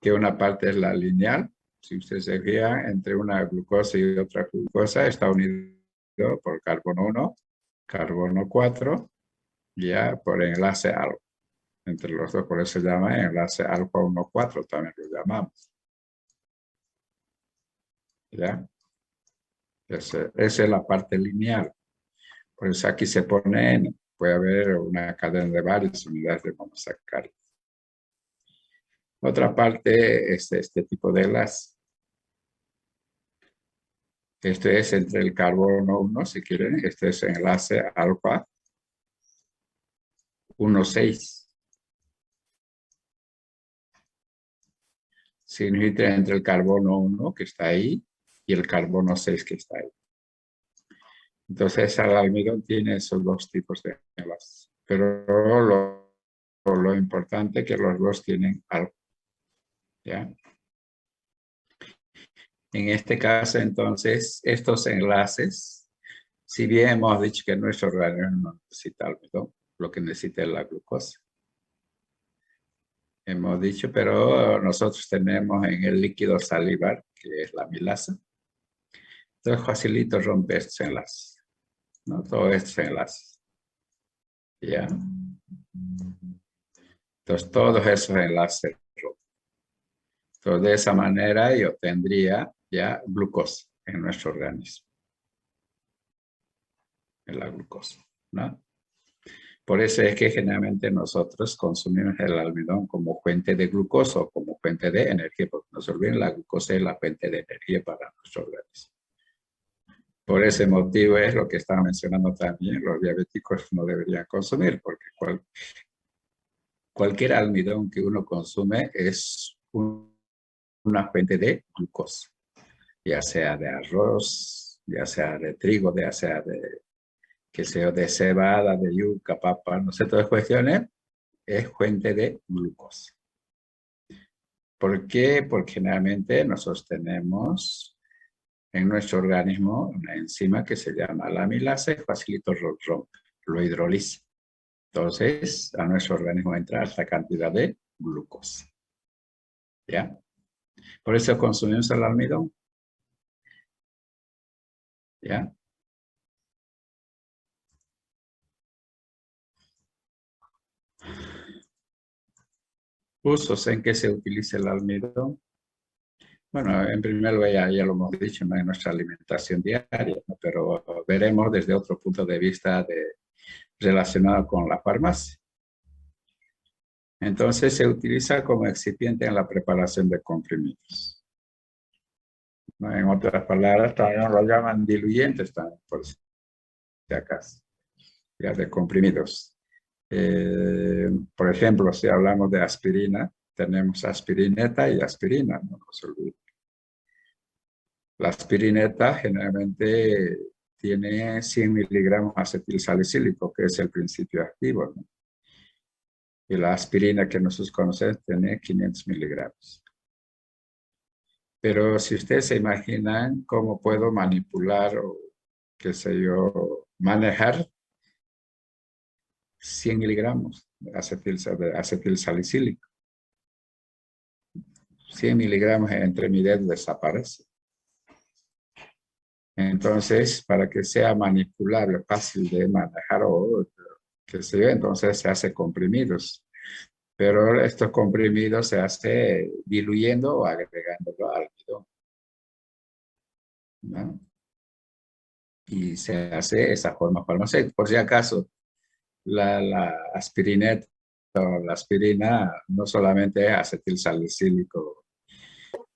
que una parte es la lineal. Si ustedes se fijan, entre una glucosa y otra glucosa está unido por carbono 1, carbono 4, ya por enlace alfa. Entre los dos, por eso se llama enlace alfa 1,4, también lo llamamos. ¿Ya? Esa es la parte lineal. Por eso aquí se pone, puede haber una cadena de varias unidades de monosacáridos. Otra parte es este tipo de enlace. Este es entre el carbono 1, si quieren. Este es enlace alfa 1,6. Significa entre el carbono 1 que está ahí y el carbono 6 que está ahí. Entonces el almidón tiene esos dos tipos de enlaces. Pero lo importante es que los dos tienen algo. ¿Ya? En este caso, entonces, estos enlaces, si bien hemos dicho que nuestro organismo no necesita almidón, lo que necesita es la glucosa. Hemos dicho, pero nosotros tenemos en el líquido salivar, que es la amilasa. Entonces, facilito romper estos enlaces, ¿no? Todos estos enlaces. ¿Ya? Entonces, todos esos enlaces rompen. Entonces, de esa manera yo tendría ya glucosa en nuestro organismo. En la glucosa, ¿no? Por eso es que generalmente nosotros consumimos el almidón como fuente de glucosa o como fuente de energía, porque no se olviden, la glucosa es la fuente de energía para nuestro organismo. Por ese motivo es lo que estaba mencionando también, los diabéticos no deberían consumir, porque cualquier almidón que uno consume es una fuente de glucosa, ya sea de arroz, ya sea de trigo, ya sea de, que sea de cebada, de yuca, papa, no sé, todas cuestiones, es fuente de glucosa. ¿Por qué? Porque generalmente nosotros tenemos en nuestro organismo una enzima que se llama la amilasa y facilito lo hidroliza. Entonces, a nuestro organismo entra alta cantidad de glucosa. ¿Ya? Por eso consumimos el almidón. ¿Ya? Usos en que se utiliza el almidón. Bueno, en primer lugar, ya lo hemos dicho, ¿no? En nuestra alimentación diaria, ¿no? Pero veremos desde otro punto de vista relacionado con la farmacia. Entonces, se utiliza como excipiente en la preparación de comprimidos, ¿no? En otras palabras, también lo llaman diluyentes, también, por si acaso, ya de comprimidos. Por ejemplo, si hablamos de aspirina, tenemos aspirineta y aspirina, no se olviden. La aspirineta generalmente tiene 100 miligramos de acetilsalicílico, que es el principio activo, ¿no? Y la aspirina que nosotros conocemos tiene 500 miligramos. Pero si ustedes se imaginan cómo puedo manipular o, qué sé yo, manejar 100 miligramos de acetilsalicílico. 100 miligramos entre mi dedo desaparece. Entonces, para que sea manipulable, fácil de manejar o qué sé yo, entonces se hace comprimidos. Pero estos comprimidos se hace diluyendo o agregándolo al almidón, ¿no? Y se hace esa forma farmacéutica. Por si acaso, la aspirineta o la aspirina no solamente es acetilsalicílico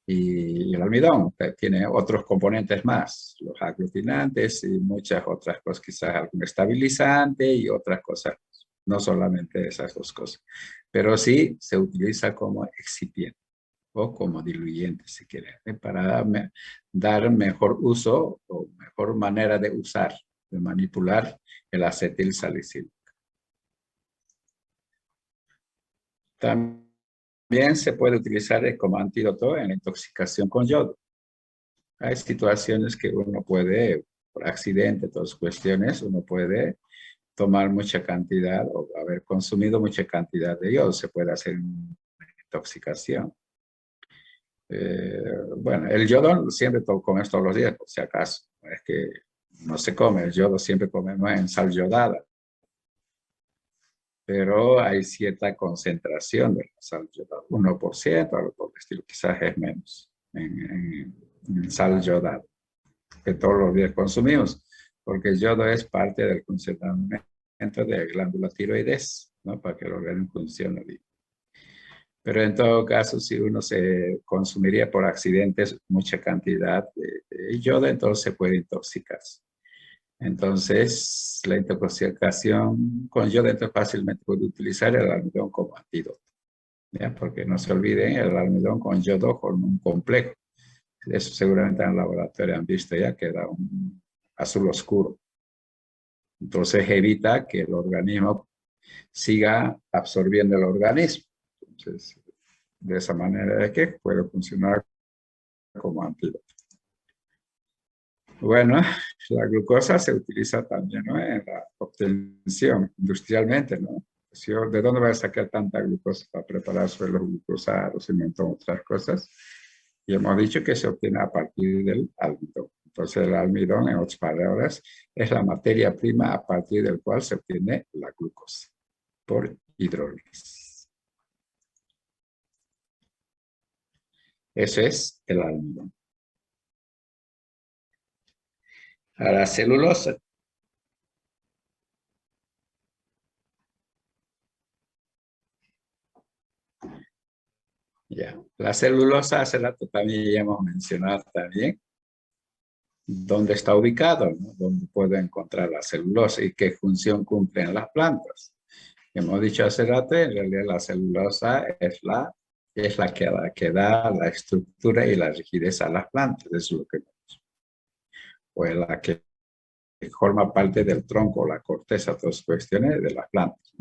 Y el almidón que tiene otros componentes más, los aglutinantes y muchas otras cosas, quizás algún estabilizante y otras cosas, no solamente esas dos cosas, pero sí se utiliza como excipiente o como diluyente, si quieren, para dar mejor uso o mejor manera de usar, de manipular el acetil salicílico. También se puede utilizar como antídoto en la intoxicación con yodo. Hay situaciones que uno puede, por accidente, todas cuestiones, uno puede tomar mucha cantidad o haber consumido mucha cantidad de yodo. Se puede hacer una intoxicación. Bueno, el yodo siempre comes todos los días, por si acaso. Es que no se come, el yodo siempre comemos en sal yodada. Pero hay cierta concentración de la sal yodada, 1%, algo por el estilo, quizás es menos en sal yodada, que todos los días consumimos, porque el yodo es parte del funcionamiento de la glándula tiroides, ¿no? Para que el organismo funcione bien. Pero en todo caso, si uno se consumiría por accidentes mucha cantidad de yodo, entonces se puede intoxicarse. Entonces, la intoxicación con yodo entonces fácilmente puede utilizar el almidón como antídoto. ¿Ya? Porque no se olviden, el almidón con yodo forma un complejo. Eso seguramente en el laboratorio han visto ya que da un azul oscuro. Entonces evita que el organismo siga absorbiendo el organismo. Entonces, de esa manera es que puede funcionar como antídoto. Bueno, la glucosa se utiliza también, ¿no? En la obtención industrialmente, ¿no? ¿De dónde va a sacar tanta glucosa para preparar suelos glucosados y un montón de otras cosas? Y hemos dicho que se obtiene a partir del almidón. Entonces el almidón, en otras palabras, es la materia prima a partir del cual se obtiene la glucosa por hidrólisis. Eso es el almidón. A la celulosa. Ya. La celulosa, hace rato también ya hemos mencionado también dónde está ubicado, ¿no? Dónde puedo encontrar la celulosa y qué función cumplen las plantas. Hemos dicho hace rato, en realidad la celulosa es la que da la estructura y la rigidez a las plantas, eso es lo que hemos dicho. O es la que forma parte del tronco, la corteza, todas cuestiones de las plantas.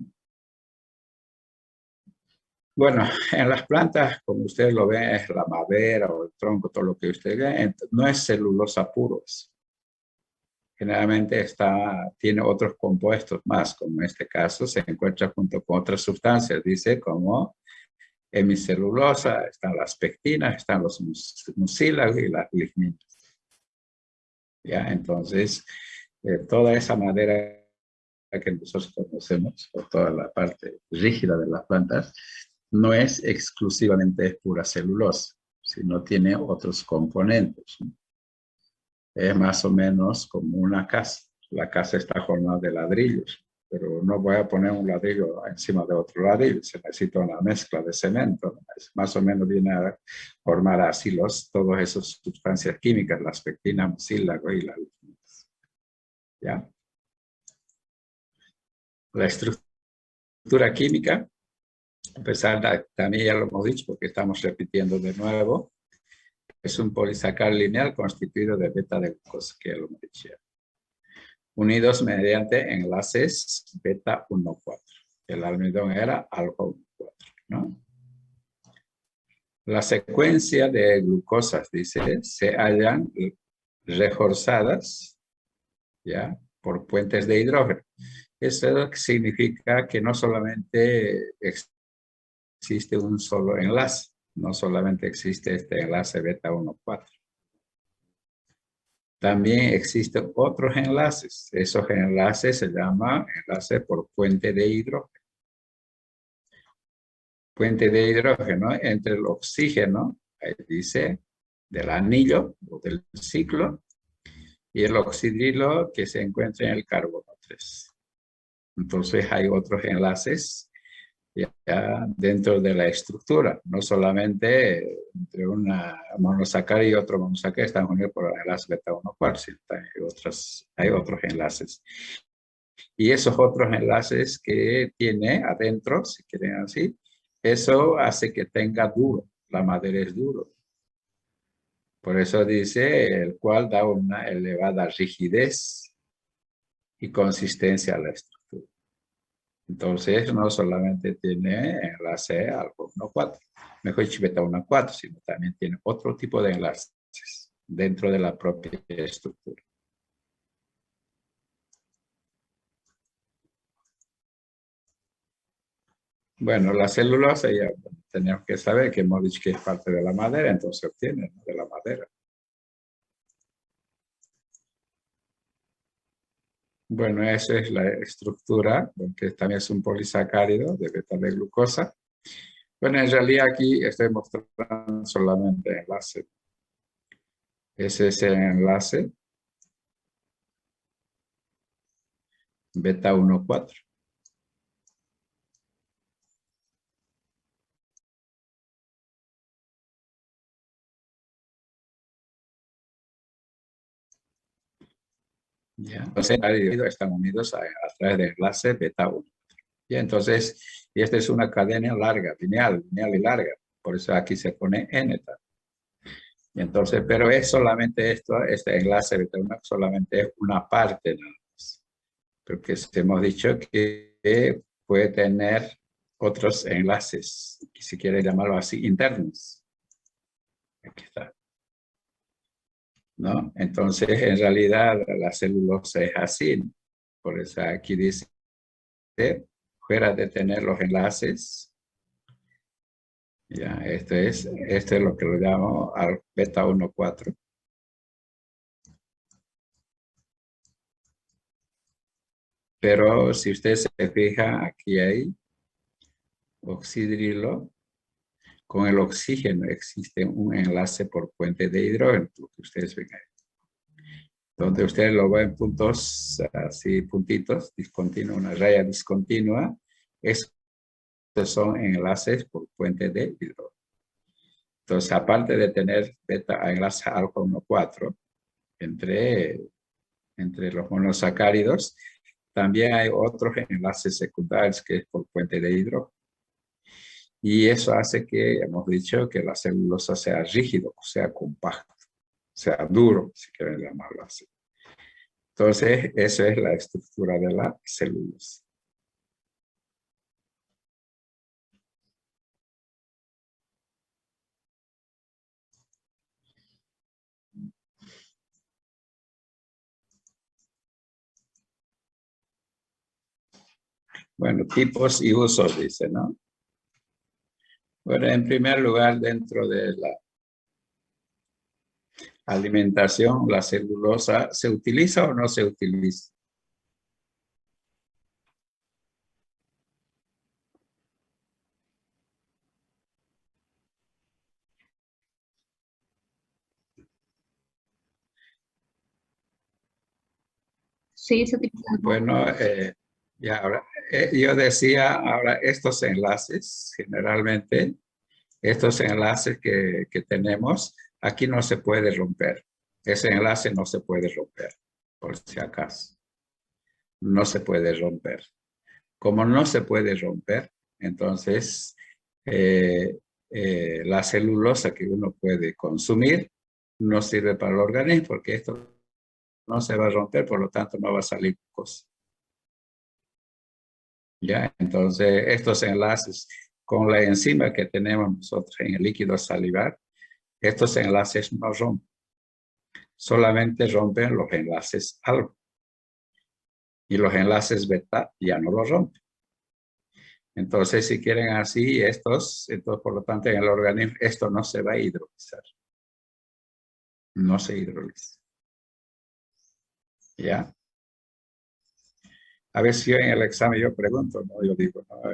Bueno, en las plantas, como ustedes lo ven, es la madera o el tronco, todo lo que ustedes ven, no es celulosa puro. Generalmente tiene otros compuestos más, como en este caso se encuentra junto con otras sustancias, dice como hemicelulosa, están las pectinas, están los mucílagos y las ligninas. ¿Ya? Entonces, toda esa madera que nosotros conocemos, o toda la parte rígida de las plantas, no es exclusivamente pura celulosa, sino tiene otros componentes. Es más o menos como una casa. La casa está formada de ladrillos, pero no voy a poner un ladrillo encima de otro ladrillo, se necesita una mezcla de cemento. Más o menos viene a formar así todas esas sustancias químicas, las pectinas, mucílago y las ligninas. ¿Ya? La estructura química, a pesar de, también ya lo hemos dicho porque estamos repitiendo de nuevo, es un polisacárido lineal constituido de beta de glucosa, que ya lo hemos dicho. Unidos mediante enlaces beta 1,4. El almidón era alfa 1,4, ¿no? La secuencia de glucosas, dice, se hallan reforzadas, ¿ya? Por puentes de hidrógeno. Eso significa que no solamente existe un solo enlace, no solamente existe este enlace beta 1,4. También existen otros enlaces. Esos enlaces se llaman enlaces por puente de hidrógeno. Puente de hidrógeno entre el oxígeno, ahí dice, del anillo o del ciclo, y el oxidrilo que se encuentra en el carbono 3. Entonces hay otros enlaces ya dentro de la estructura, no solamente entre una monosacárido y otro monosacárido están unidos por el enlace beta 1 cuarto, sino también hay otros enlaces. Y esos otros enlaces que tiene adentro, si quieren así, eso hace que tenga duro, la madera es duro. Por eso dice, el cual da una elevada rigidez y consistencia a la estructura. Entonces, no solamente tiene enlace alfa 1,4, mejor dicho, beta 1,4, sino también tiene otro tipo de enlaces dentro de la propia estructura. Bueno, la celulosa ya tenemos que saber que hemos dicho que es parte de la madera, entonces se obtiene, ¿no?, de la madera. Bueno, esa es la estructura, que también es un polisacárido de beta de glucosa. Bueno, en realidad aquí estoy mostrando solamente enlace. Ese es el enlace beta 1,4. ¿Ya? Entonces, están unidos a través del enlace beta 1. Y entonces, y esta es una cadena larga, lineal y larga. Por eso aquí se pone N. Y entonces, pero es solamente esto, este enlace beta 1 solamente es una parte nada más. Porque hemos dicho que puede tener otros enlaces, si quiere llamarlo así, internos. Aquí está. ¿No? Entonces, en realidad, la celulosa es así. Por eso aquí dice, fuera de tener los enlaces, ya, esto es lo que lo llamo al beta 1,4. Pero si usted se fija, aquí hay oxidrilo. Con el oxígeno existe un enlace por puente de hidrógeno, lo que ustedes ven ahí. Donde ustedes lo ven puntos, así puntitos, discontinua, una raya discontinua, estos son enlaces por puente de hidrógeno. Entonces, aparte de tener beta enlace alfa 1,4 entre los monosacáridos, también hay otros enlaces secundarios que es por puente de hidrógeno. Y eso hace que, hemos dicho, que la celulosa sea rígido, sea compacto, sea duro, si quieren llamarlo así. Entonces, esa es la estructura de la celulosa. Bueno, tipos y usos, dice, ¿no? Bueno, en primer lugar, dentro de la alimentación, la celulosa, ¿se utiliza o no se utiliza? Sí, se utiliza. Bueno, ya ahora, yo decía, ahora estos enlaces, generalmente, estos enlaces que tenemos, aquí no se puede romper. Ese enlace no se puede romper, por si acaso. No se puede romper. Como no se puede romper, entonces la celulosa que uno puede consumir no sirve para el organismo porque esto no se va a romper, por lo tanto no va a salir glucosa. ¿Ya? Entonces estos enlaces con la enzima que tenemos nosotros en el líquido salivar, estos enlaces no rompen. Solamente rompen los enlaces alfa. Y los enlaces beta ya no los rompen. Entonces, si quieren así, entonces, por lo tanto, en el organismo, esto no se va a hidrolizar. No se hidroliza. ¿Ya? A veces yo en el examen yo pregunto, ¿no? Yo digo, ¿no?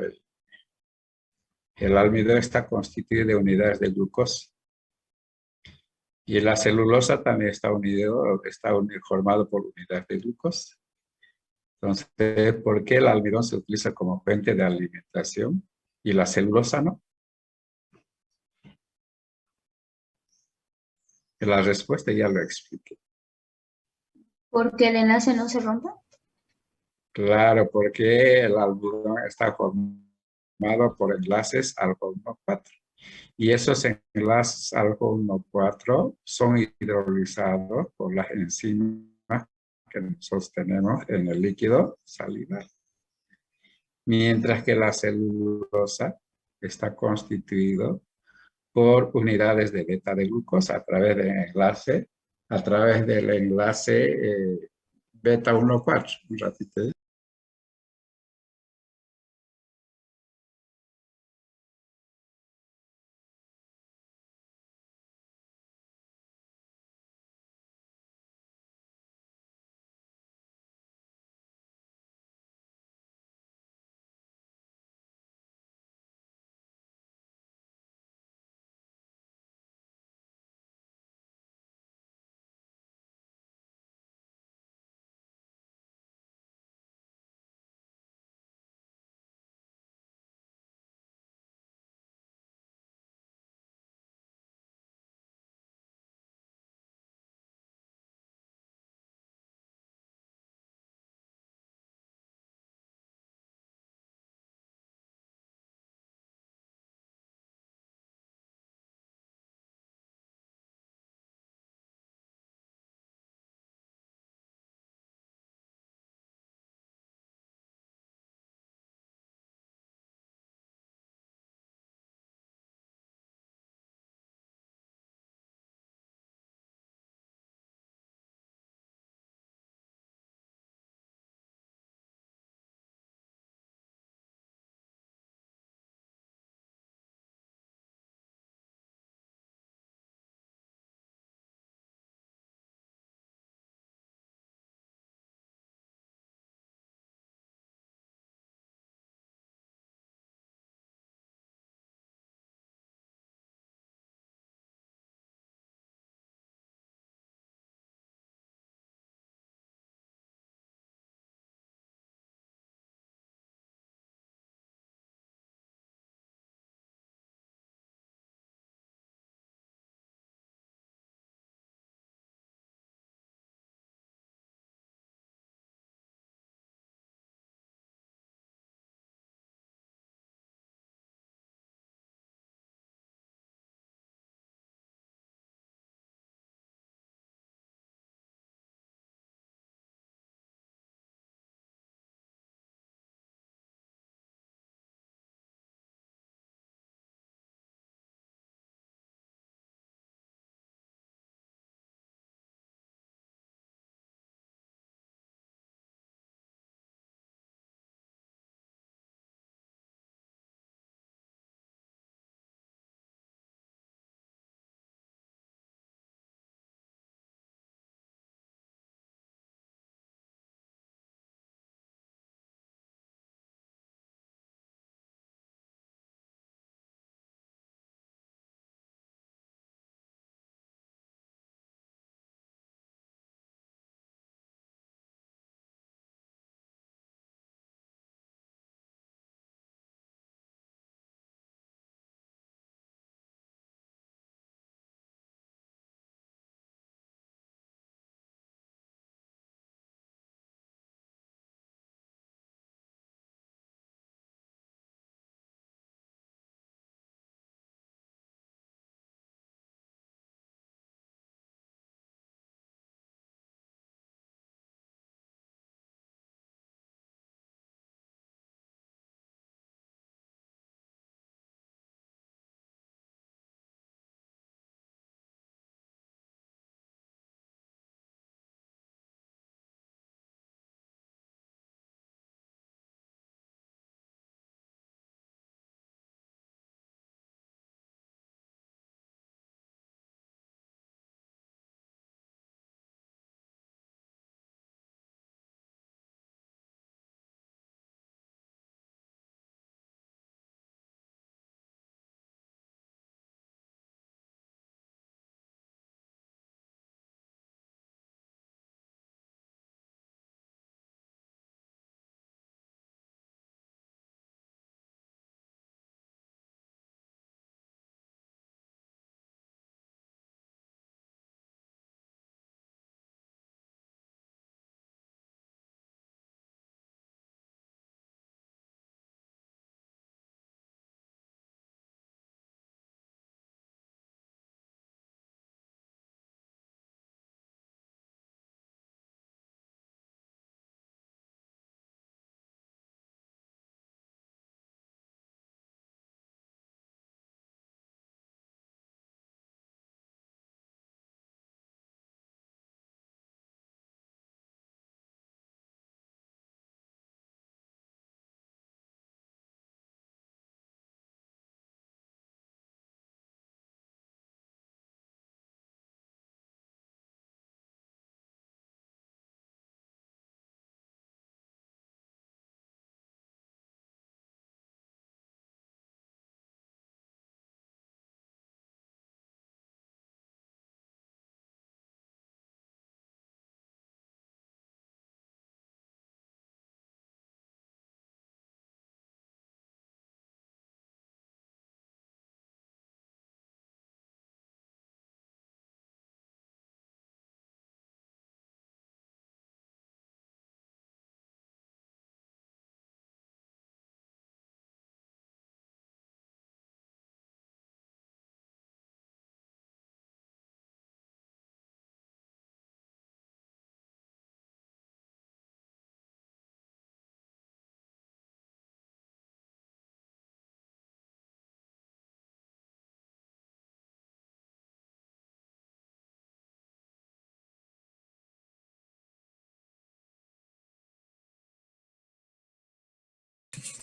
El almidón está constituido de unidades de glucosa. Y la celulosa también está formado por unidades de glucosa. Entonces, ¿por qué el almidón se utiliza como fuente de alimentación? y la celulosa no. La respuesta ya lo expliqué. Porque el enlace no se rompe. Claro, porque el almidón está formado por enlaces alcohol 4. Y esos enlaces alcohol 4 son hidrolizados por las enzimas que nosotros tenemos en el líquido salival. Mientras que la celulosa está constituido por unidades de beta de glucosa a través del enlace beta 1,4. Un ratito.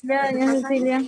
Ya, doña Cecilia.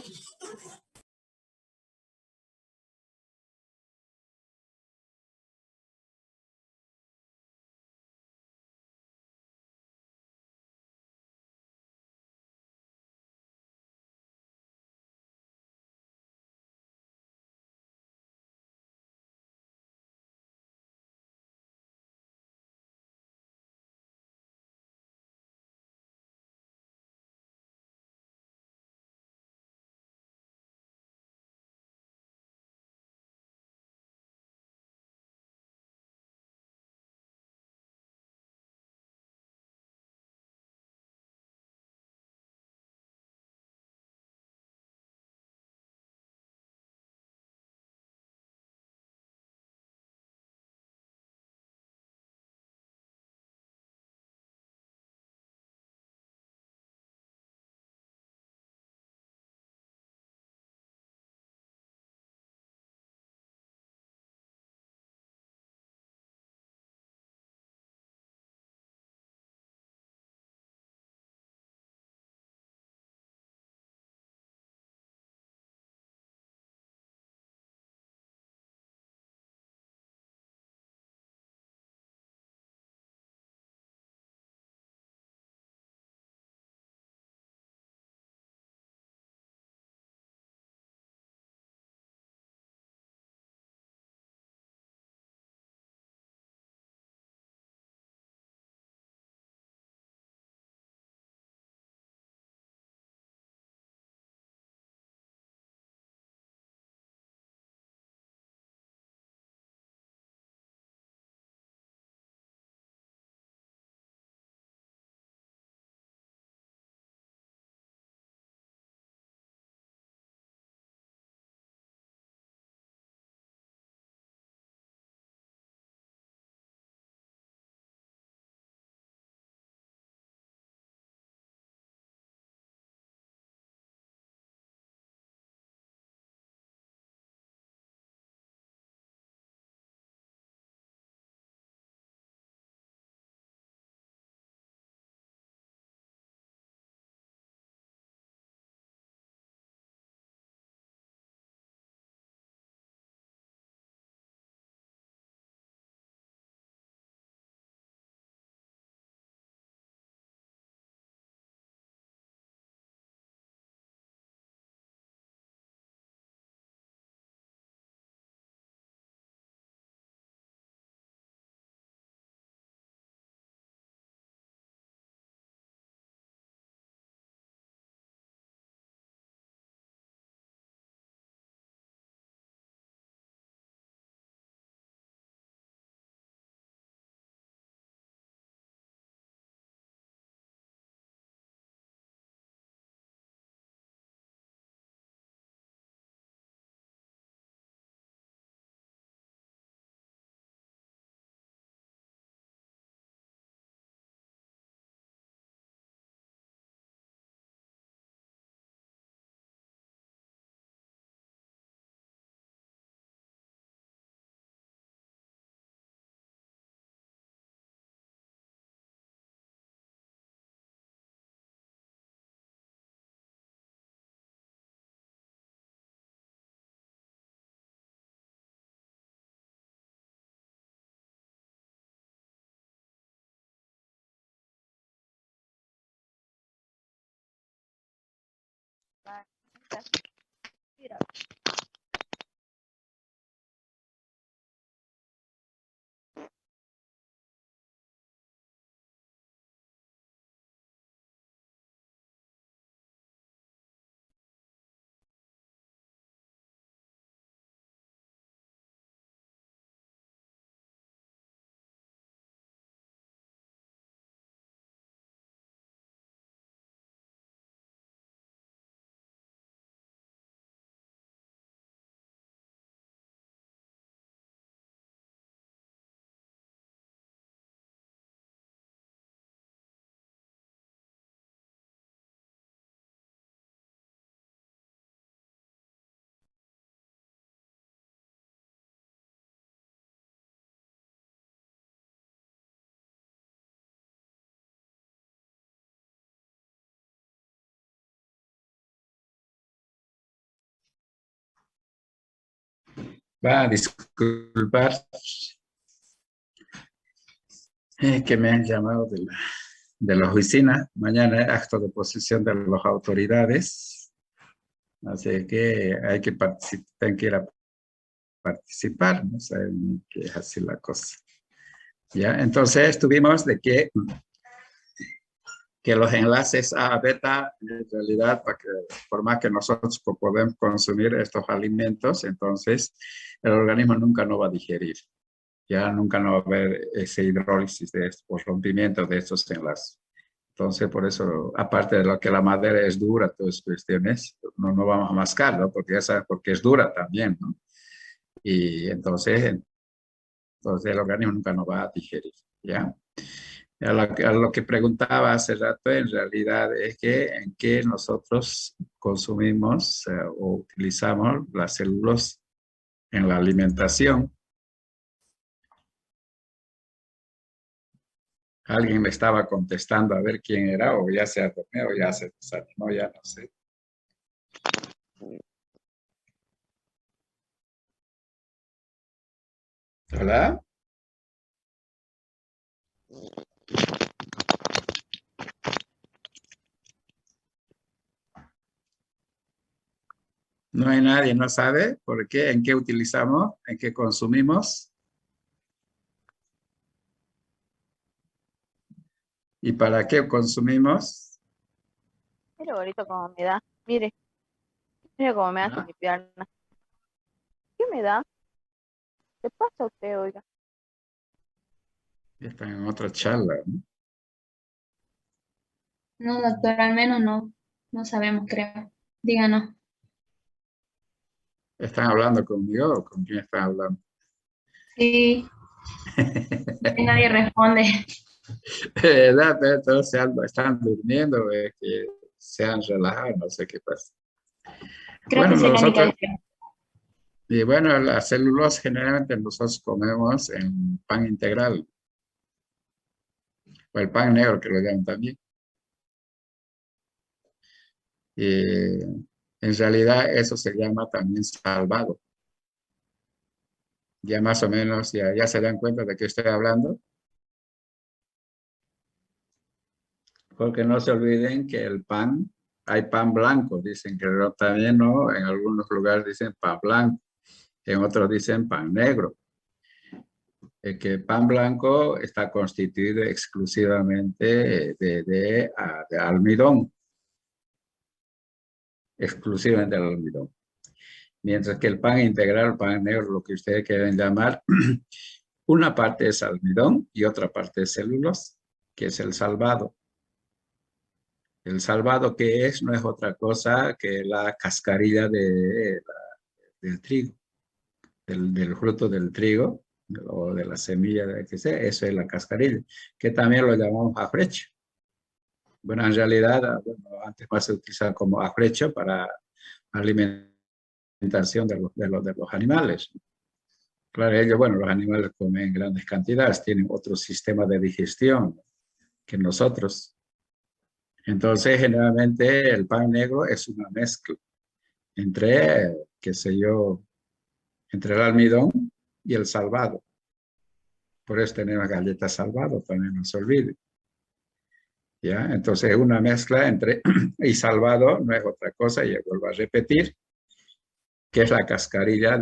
Va a disculpar que me han llamado de la oficina. Mañana es acto de posesión de las autoridades. Así que hay que participar, tienen que ir a participar. No saben que es así la cosa. ¿Ya? Entonces tuvimos de que los enlaces A, beta, en realidad, por más que nosotros podemos consumir estos alimentos, entonces el organismo nunca no va a digerir. Ya nunca no va a haber ese hidrólisis de estos rompimientos de estos enlaces. Entonces, por eso, aparte de lo que la madera es dura, todas estas cuestiones, no vamos a mascarlo, porque porque es dura también, ¿no? Y entonces el organismo nunca nos va a digerir, ¿ya? A lo que preguntaba hace rato, en realidad es que en qué nosotros consumimos o utilizamos las células en la alimentación. Alguien me estaba contestando a ver quién era, o ya se atornó, o ya se desanimó, ya no sé. ¿Hola? No hay nadie, no sabe por qué, en qué utilizamos, en qué consumimos. ¿Y para qué consumimos? Mire bonito como me da. Mire, mire cómo me hace Ah, mi pierna. ¿Qué me da? ¿Qué pasa a usted, oiga? están en otra charla, ¿no? No, doctor, al menos no sabemos, creo. Díganos. ¿Están hablando conmigo o con quién están hablando? Sí, y nadie responde. ¿Verdad? Pero todos están durmiendo, que se han relajado, no sé qué pasa. Creo Bueno, que soy la única nosotros, despierta. y bueno, las células generalmente nosotros comemos en pan integral, o el pan negro que lo llaman también. Y en realidad eso se llama también salvado. Ya más o menos, ya se dan cuenta de qué estoy hablando. Porque no se olviden que el pan, hay pan blanco, dicen que también no, en algunos lugares dicen pan blanco, en otros dicen pan negro. Que pan blanco está constituido exclusivamente de almidón, exclusivamente del almidón. Mientras que el pan integral, pan negro, lo que ustedes quieren llamar, una parte es almidón y otra parte es celulosa, que es el salvado. El salvado que es, no es otra cosa que la cascarilla del trigo, del fruto del trigo o de la semilla de que sea, eso es la cascarilla, que también lo llamamos afrecho. Bueno, en realidad, bueno, antes más se utilizaba como afrecho para alimentación de los animales. Claro, ellos, bueno, los animales comen en grandes cantidades, tienen otro sistema de digestión que nosotros. Entonces, generalmente el pan negro es una mezcla entre, qué sé yo, entre el almidón y el salvado. Por eso tenemos galletas salvado, también no se olvide. ¿Ya? Entonces, una mezcla entre, y salvado no es otra cosa, y vuelvo a repetir, que es la cascarilla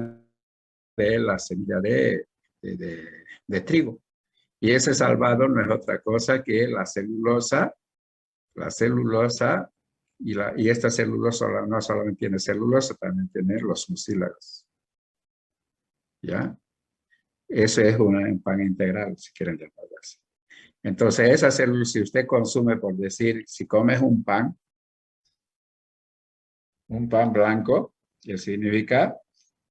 de la semilla de trigo. Y ese salvado no es otra cosa que la celulosa y esta celulosa no solamente tiene celulosa, también tiene los mucílagos. ¿Ya? Eso es un pan integral, si quieren llamarlo así. Entonces, esa célula, si usted consume, por decir, si comes un pan blanco, que significa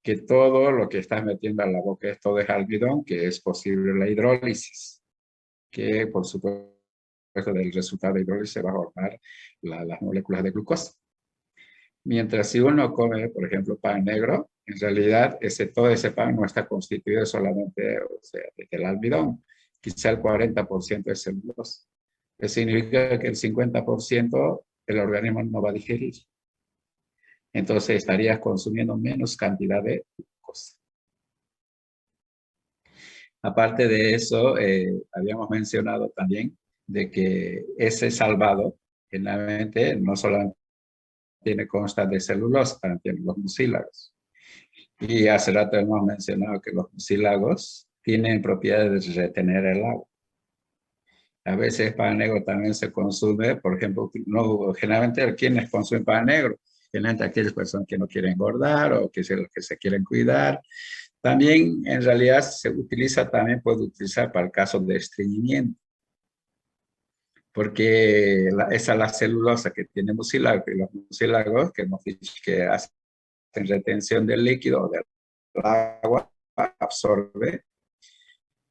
que todo lo que estás metiendo a la boca es todo es almidón, que es posible la hidrólisis, que por supuesto del resultado de hidrólisis se va a formar las moléculas de glucosa. Mientras si uno come, por ejemplo, pan negro, en realidad todo ese pan no está constituido solamente, o sea, del almidón, quizá el 40% es celulosa. Eso significa que el 50% el organismo no va a digerir. Entonces estarías consumiendo menos cantidad de glucosa. Aparte de eso, habíamos mencionado también de que ese salvado generalmente no solamente consta de celulosa, también tiene los mucílagos. Y hace rato hemos mencionado que los mucílagos tienen propiedades de retener el agua. A veces el pan negro también se consume, por ejemplo, no, generalmente quienes consumen pan negro, generalmente aquellas personas que no quieren engordar o que se quieren cuidar. También en realidad se utiliza, también puede utilizar para el caso de estreñimiento. Porque esa es la celulosa que tiene mucílagos, y los mucílagos que hacen retención del líquido o del agua, absorbe.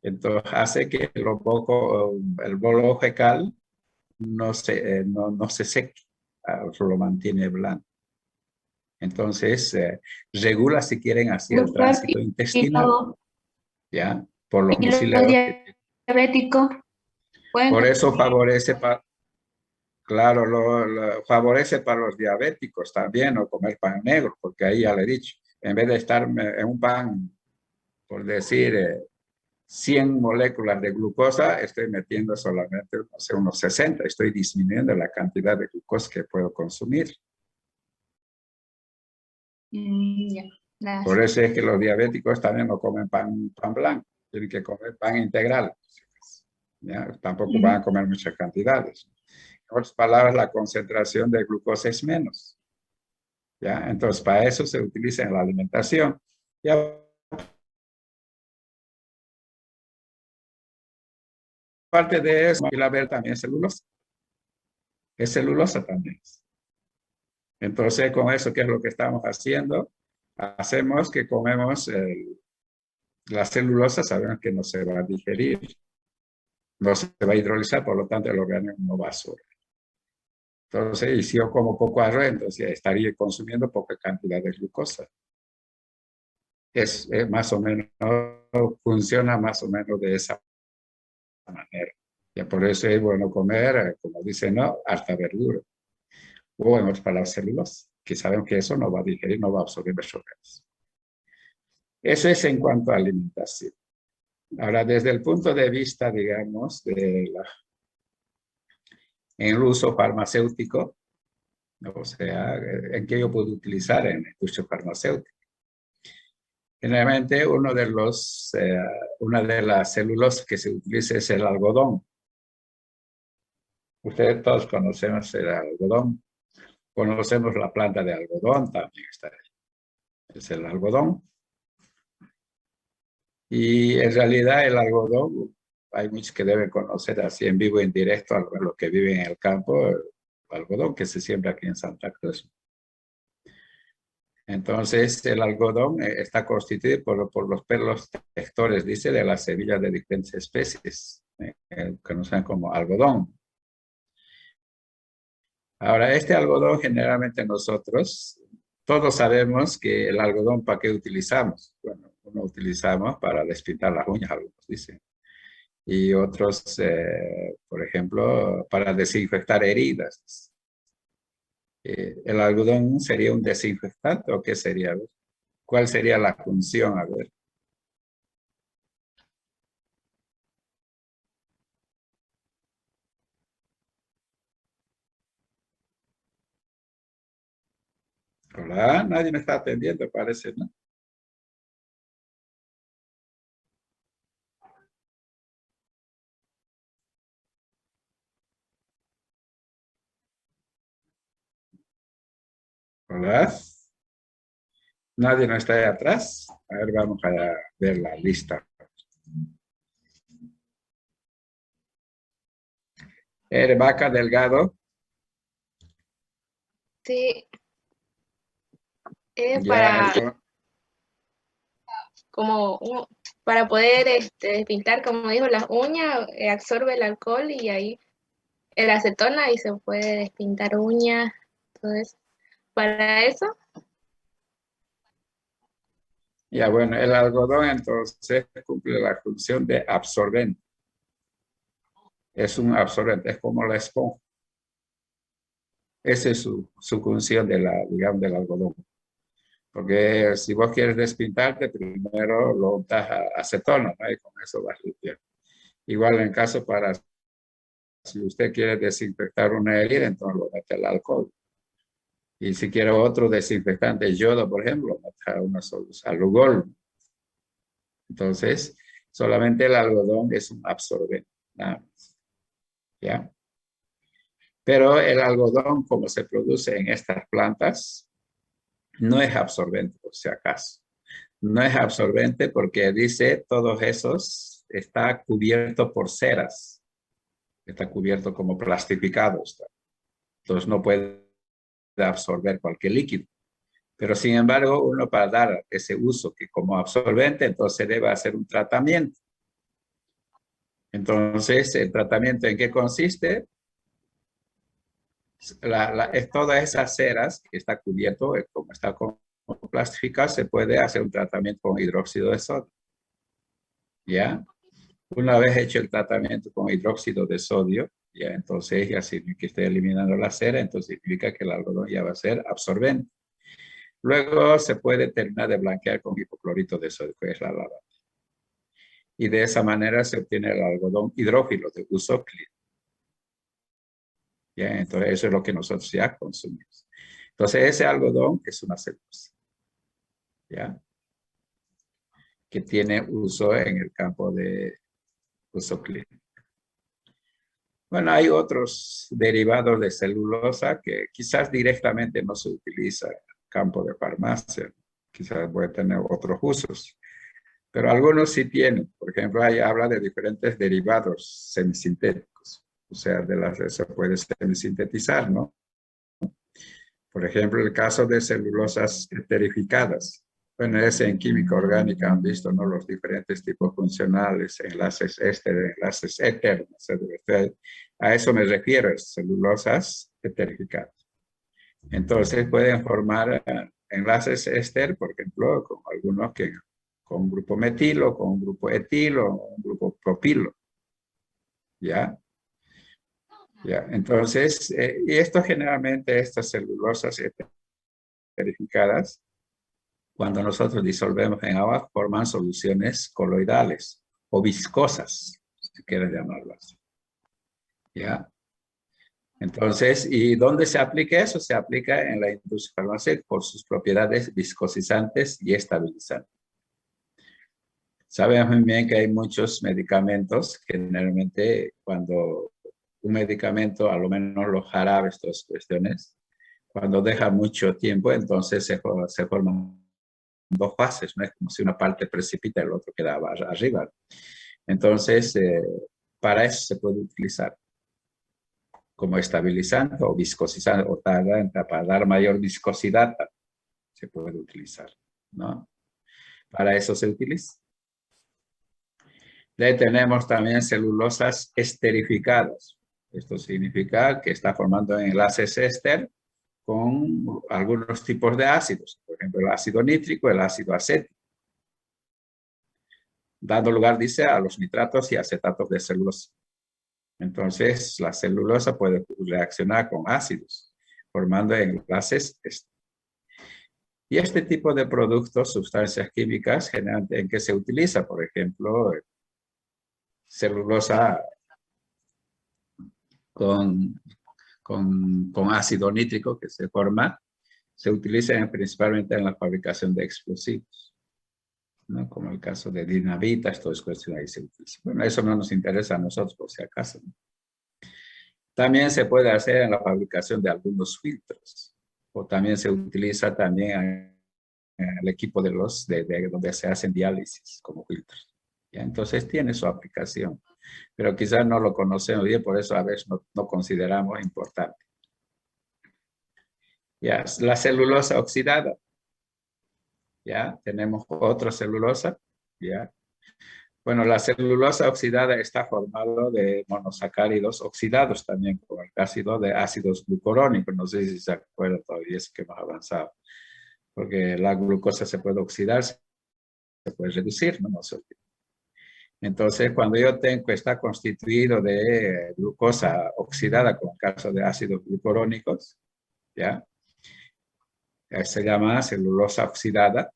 Entonces hace que el bolo fecal no se seque, lo mantiene blando. Entonces, regula, si quieren, así el Doctor, tránsito intestinal, ¿ya? Por los y los mucílagos. diabéticos pueden Por eso consumir. favorece, claro, lo favorece para los diabéticos también, o comer pan negro, porque ahí ya le he dicho, en vez de estar en un pan, por decir, 100 moléculas de glucosa, estoy metiendo solamente, no sé, unos 60, estoy disminuyendo la cantidad de glucosa que puedo consumir. Ya, Por gracias. eso es que los diabéticos también no comen pan blanco, tienen que comer pan integral. ¿Ya? Tampoco van a comer muchas cantidades. En otras palabras, la concentración de glucosa es menos. ¿Ya? Entonces, para eso se utiliza en la alimentación. Y aparte de eso, y la ver también celulosa. Es celulosa también. Entonces, con eso, ¿qué es lo que estamos haciendo? Hacemos que comemos la celulosa, sabemos que no se va a digerir, no se va a hidrolizar, por lo tanto el organismo no va a absorber. Entonces, y si yo como poco arroz, entonces estaría consumiendo poca cantidad de glucosa. Es más o menos, funciona más o menos de esa manera. Y por eso es bueno comer, como dicen, ¿no? Harta verdura. O en otras palabras, celulosa, que sabemos que eso no va a digerir, no va a absorber nuestros organismos. Eso es en cuanto a alimentación. Ahora, desde el punto de vista, digamos, en el uso farmacéutico, o sea, en qué yo puedo utilizar en el uso farmacéutico. Generalmente una de las celulosas que se utiliza es el algodón. Ustedes todos conocemos el algodón. Conocemos la planta de algodón, también está ahí. Es el algodón. Y en realidad el algodón, hay muchos que deben conocer así en vivo y en directo, a los que viven en el campo, el algodón que se siembra aquí en Santa Cruz. Entonces, el algodón está constituido por los pelos tectores, dice, de las semillas de diferentes especies, que conocen como algodón. Ahora, este algodón generalmente nosotros, todos sabemos que el algodón, ¿para qué utilizamos? Bueno, uno utilizamos para despintar las uñas, algunos dicen. Y otros, por ejemplo, para desinfectar heridas. ¿El algodón sería un desinfectante o qué sería? ¿Cuál sería la función? A ver. Hola, nadie me está atendiendo, parece, ¿no? Hola. Nadie no está ahí atrás. A ver, vamos a ver la lista. Vaca Delgado. Sí, es Ya, como para poder despintar, como dijo, las uñas, absorbe el alcohol y ahí el acetona y se puede despintar uñas, todo eso. Para eso, ya, bueno, el algodón entonces cumple la función de absorbente. Es un absorbente, es como la esponja. Esa es su función digamos, del algodón. Porque si vos quieres despintarte, primero lo untas a acetona, ¿no? Y con eso vas limpiando. Igual en caso para, si usted quiere desinfectar una herida, entonces lo mete al alcohol. Y si quiere otro desinfectante, yodo, por ejemplo, mete una solución, alugol. Entonces, solamente el algodón es un absorbente, nada más. ¿Ya? Pero el algodón, como se produce en estas plantas, no es absorbente, por si acaso. No es absorbente porque dice todos esos está cubierto por ceras. Está cubierto como plastificado. Entonces no puede absorber cualquier líquido. Pero sin embargo, uno para dar ese uso que como absorbente, entonces debe hacer un tratamiento. Entonces, ¿el tratamiento en qué consiste? Es todas esas ceras que está cubierto, como está plastificado, se puede hacer un tratamiento con hidróxido de sodio. ¿Ya? Una vez hecho el tratamiento con hidróxido de sodio, ya entonces ya significa que esté eliminando la cera, entonces significa que el algodón ya va a ser absorbente. Luego se puede terminar de blanquear con hipoclorito de sodio, que es la lavanda. Y de esa manera se obtiene el algodón hidrófilo de uso clínico. ¿Ya? Entonces eso es lo que nosotros ya consumimos. Entonces ese algodón es una celulosa, ¿ya? Que tiene uso en el campo de uso clínico. Bueno, hay otros derivados de celulosa que quizás directamente no se utiliza en el campo de farmacia. Quizás puede tener otros usos. Pero algunos sí tienen. Por ejemplo, ahí habla de diferentes derivados semisintéticos. O sea, se puede semisintetizar, ¿no? Por ejemplo, el caso de celulosas esterificadas. Bueno, ese en química orgánica han visto, ¿no? Los diferentes tipos funcionales, enlaces enlaces eternos. A eso me refiero, celulosas esterificadas. Entonces pueden formar enlaces éster, por ejemplo, con algunos que con un grupo metilo, con un grupo etilo, un grupo propilo. ¿Ya? ¿Ya? Entonces, y esto generalmente, estas celulosas esterificadas, cuando nosotros disolvemos en agua, forman soluciones coloidales o viscosas, si quieres llamarlo así. ¿Ya? Entonces, ¿y dónde se aplica eso? Se aplica en la industria farmacéutica por sus propiedades viscosizantes y estabilizantes. Sabemos muy bien que hay muchos medicamentos, generalmente cuando un medicamento, a lo menos los jarabes, todas cuestiones, cuando deja mucho tiempo, entonces se forman dos fases, ¿no? Es como si una parte precipita y el otro queda arriba. Entonces, para eso se puede utilizar como estabilizante o viscosizante, o para dar mayor viscosidad, se puede utilizar, ¿no? Para eso se utiliza. De ahí tenemos también celulosas esterificadas. Esto significa que está formando enlaces éster con algunos tipos de ácidos, por ejemplo, el ácido nítrico, el ácido acético, dando lugar, dice, a los nitratos y acetatos de celulosa. Entonces, la celulosa puede reaccionar con ácidos, formando enlaces éster. Y este tipo de productos, sustancias químicas, generalmente en que se utiliza, por ejemplo, celulosa con ácido nítrico que se forma, se utiliza principalmente en la fabricación de explosivos, ¿no? Como el caso de dinamita, esto es cuestión ahí se utiliza. Bueno, eso no nos interesa a nosotros por si acaso, ¿no? También se puede hacer en la fabricación de algunos filtros, o también se utiliza también en el equipo de donde se hacen diálisis como filtros. ¿Ya? Entonces tiene su aplicación, pero quizás no lo conocemos bien, por eso a veces no consideramos importante. Ya, la celulosa oxidada. Ya, tenemos otra celulosa. Ya. Bueno, la celulosa oxidada está formada de monosacáridos oxidados también, con el ácido de ácidos glucurónicos. No sé si se acuerdan todavía, es que hemos avanzado. Porque la glucosa se puede oxidar, se puede reducir, no se olvide. Entonces, cuando yo tengo que está constituido de glucosa oxidada, con el caso de ácidos glucurónicos, ¿ya? Se llama celulosa oxidada.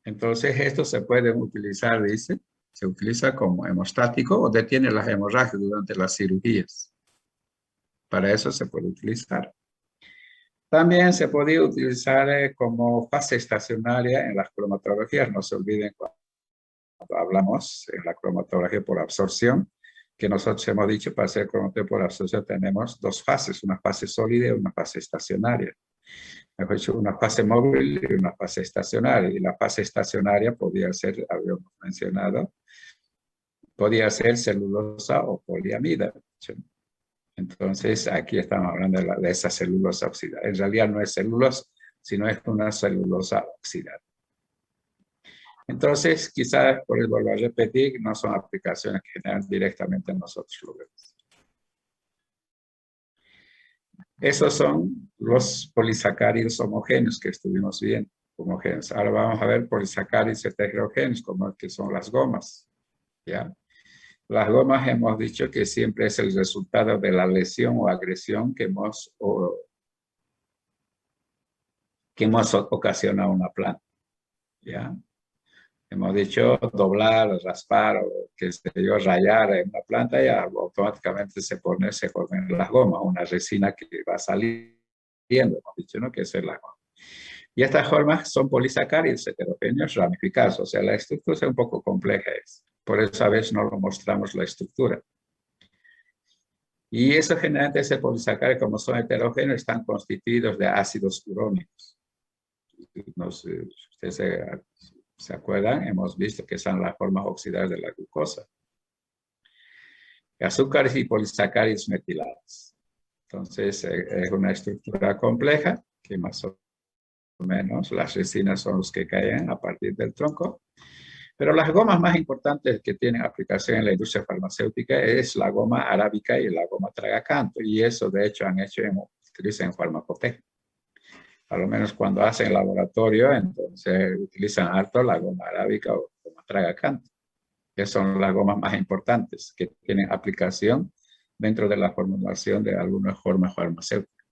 Entonces, esto se puede utilizar, dice, se utiliza como hemostático o detiene las hemorragias durante las cirugías. Para eso se puede utilizar. También se podía utilizar como fase estacionaria en las cromatologías. No se olviden cuando hablamos en la cromatología por absorción, que nosotros hemos dicho para hacer cromatología por absorción tenemos dos fases, una fase sólida y una fase estacionaria. Mejor dicho, una fase móvil y una fase estacionaria. Y la fase estacionaria podía ser, habíamos mencionado, podía ser celulosa o poliamida. Entonces, aquí estamos hablando de esa celulosa oxidada. En realidad no es celulosa, sino es una celulosa oxidada. Entonces, quizás, por eso vuelvo a repetir, no son aplicaciones que generan directamente nosotros lo vemos. Esos son los polisacáridos homogéneos que estuvimos viendo, homogéneos. Ahora vamos a ver polisacáridos heterogéneos, como que son las gomas, ¿ya? Las gomas hemos dicho que siempre es el resultado de la lesión o agresión que hemos ocasionado a una planta, ¿ya? Hemos dicho doblar, raspar o qué sé yo, rayar en una planta y automáticamente se forman las gomas, una resina que va saliendo, hemos dicho, ¿no? Que es la goma. Y estas formas son polisacáridos heterogéneos ramificados, o sea, la estructura es un poco compleja. Por eso a veces no lo mostramos la estructura. Y eso generalmente ese polisacárido, como son heterogéneos, están constituidos de ácidos urónicos. No sé, si ustedes se acuerdan, hemos visto que son las formas oxidadas de la glucosa. Azúcares y polisacáridos metilados. Entonces, es una estructura compleja que más o menos las resinas son los que caen a partir del tronco. Pero las gomas más importantes que tienen aplicación en la industria farmacéutica es la goma arábica y la goma tragacanto. Y eso, de hecho, utilizan en farmacopea. A lo menos cuando hacen laboratorio, entonces utilizan harto la goma arábica o goma tragacanto, que son las gomas más importantes que tienen aplicación dentro de la formulación de algunas formas farmacéuticas.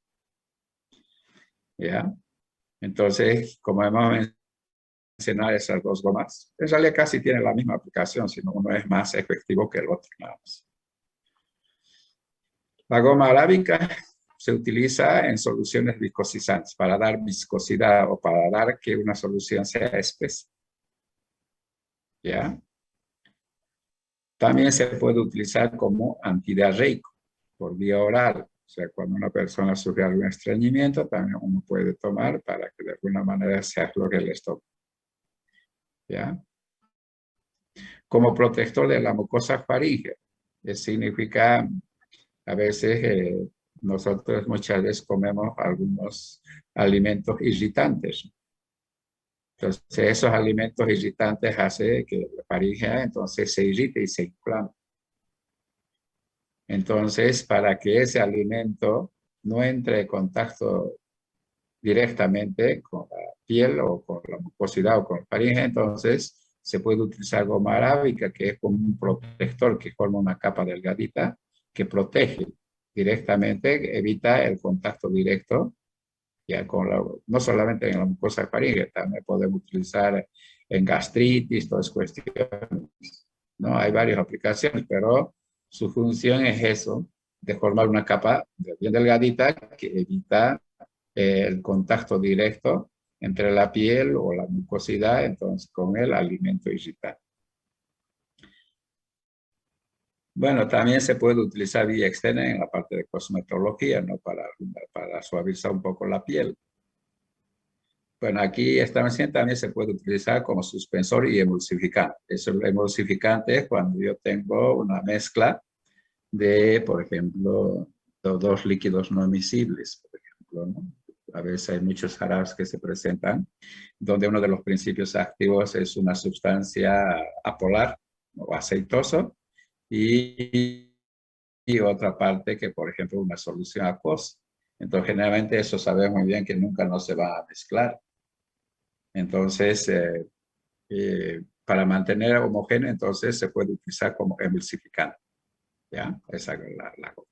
¿Ya? Entonces, como hemos mencionado esas dos gomas, en realidad casi tienen la misma aplicación, sino uno es más efectivo que el otro. Nada más. La goma arábica se utiliza en soluciones viscosizantes para dar viscosidad o para dar que una solución sea espesa. ¿Ya? También se puede utilizar como antidiarreico por vía oral. O sea, cuando una persona sufre algún estreñimiento, también uno puede tomar para que de alguna manera se afloje el estómago. ¿Ya? Como protector de la mucosa faríngea. Significa, a veces, nosotros muchas veces comemos algunos alimentos irritantes. Entonces, esos alimentos irritantes hacen que la faringe entonces se irrite y se inflame. Entonces, para que ese alimento no entre en contacto directamente con la piel o con la mucosidad o con la faringe, entonces se puede utilizar goma arábica, que es como un protector que forma una capa delgadita que protege directamente, evita el contacto directo, ya con no solamente en la mucosa faríngea, también podemos utilizar en gastritis, todas cuestiones, ¿no? Hay varias aplicaciones, pero su función es eso, de formar una capa bien delgadita que evita el contacto directo entre la piel o la mucosidad, entonces con el alimento irritante. Bueno, también se puede utilizar vía externa en la parte de cosmetología, ¿no? Para suavizar un poco la piel. Bueno, aquí también se puede utilizar como suspensor y emulsificante. El emulsificante es cuando yo tengo una mezcla de, por ejemplo, dos líquidos no miscibles, por ejemplo, ¿no? A veces hay muchos jarabes que se presentan, donde uno de los principios activos es una sustancia apolar o aceitoso, y otra parte que, por ejemplo, una solución acuosa. Entonces, generalmente eso sabemos muy bien que nunca no se va a mezclar. Entonces, para mantener homogéneo, entonces se puede utilizar como emulsificante. ¿Ya? Esa es la goma.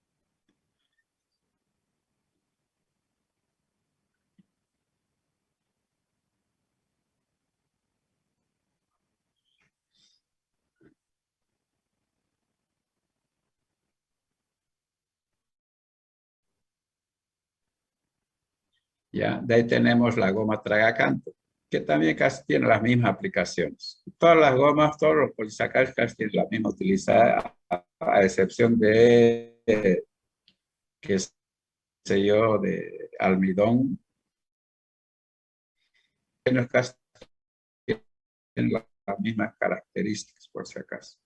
¿Ya? De ahí tenemos la goma tragacanto, que también casi tiene las mismas aplicaciones. Todas las gomas, todos los polisacáridos casi tienen la misma utilizada, a excepción de, qué sé yo, de almidón, que no es casi tienen las mismas características, por si acaso.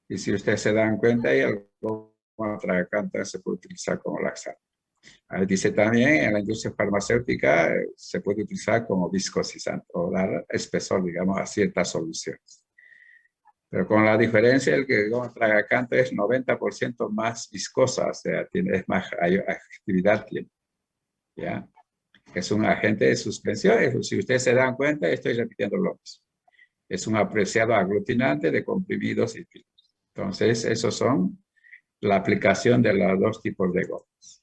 Y si ustedes se dan cuenta, ahí el goma tragacanto se puede utilizar como laxante. Ahí dice también, en la industria farmacéutica se puede utilizar como viscosizante o dar espesor, digamos, a ciertas soluciones. Pero con la diferencia, el que goma tragacanto es 90% más viscosa, o sea, es más actividad tiene, ¿ya? Es un agente de suspensión. Si ustedes se dan cuenta, estoy repitiendo lo mismo. Es un apreciado aglutinante de comprimidos y filtros. Entonces, esos son la aplicación de los dos tipos de gomas.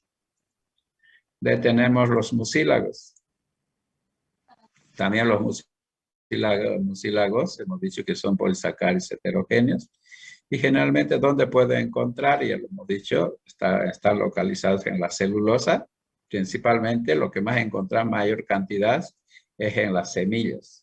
Tenemos los mucílagos. También los mucílagos, hemos dicho que son polisacáridos heterogéneos. Y generalmente, ¿dónde puede encontrar? Ya lo hemos dicho, están localizados en la celulosa. Principalmente, lo que más encontrar mayor cantidad es en las semillas.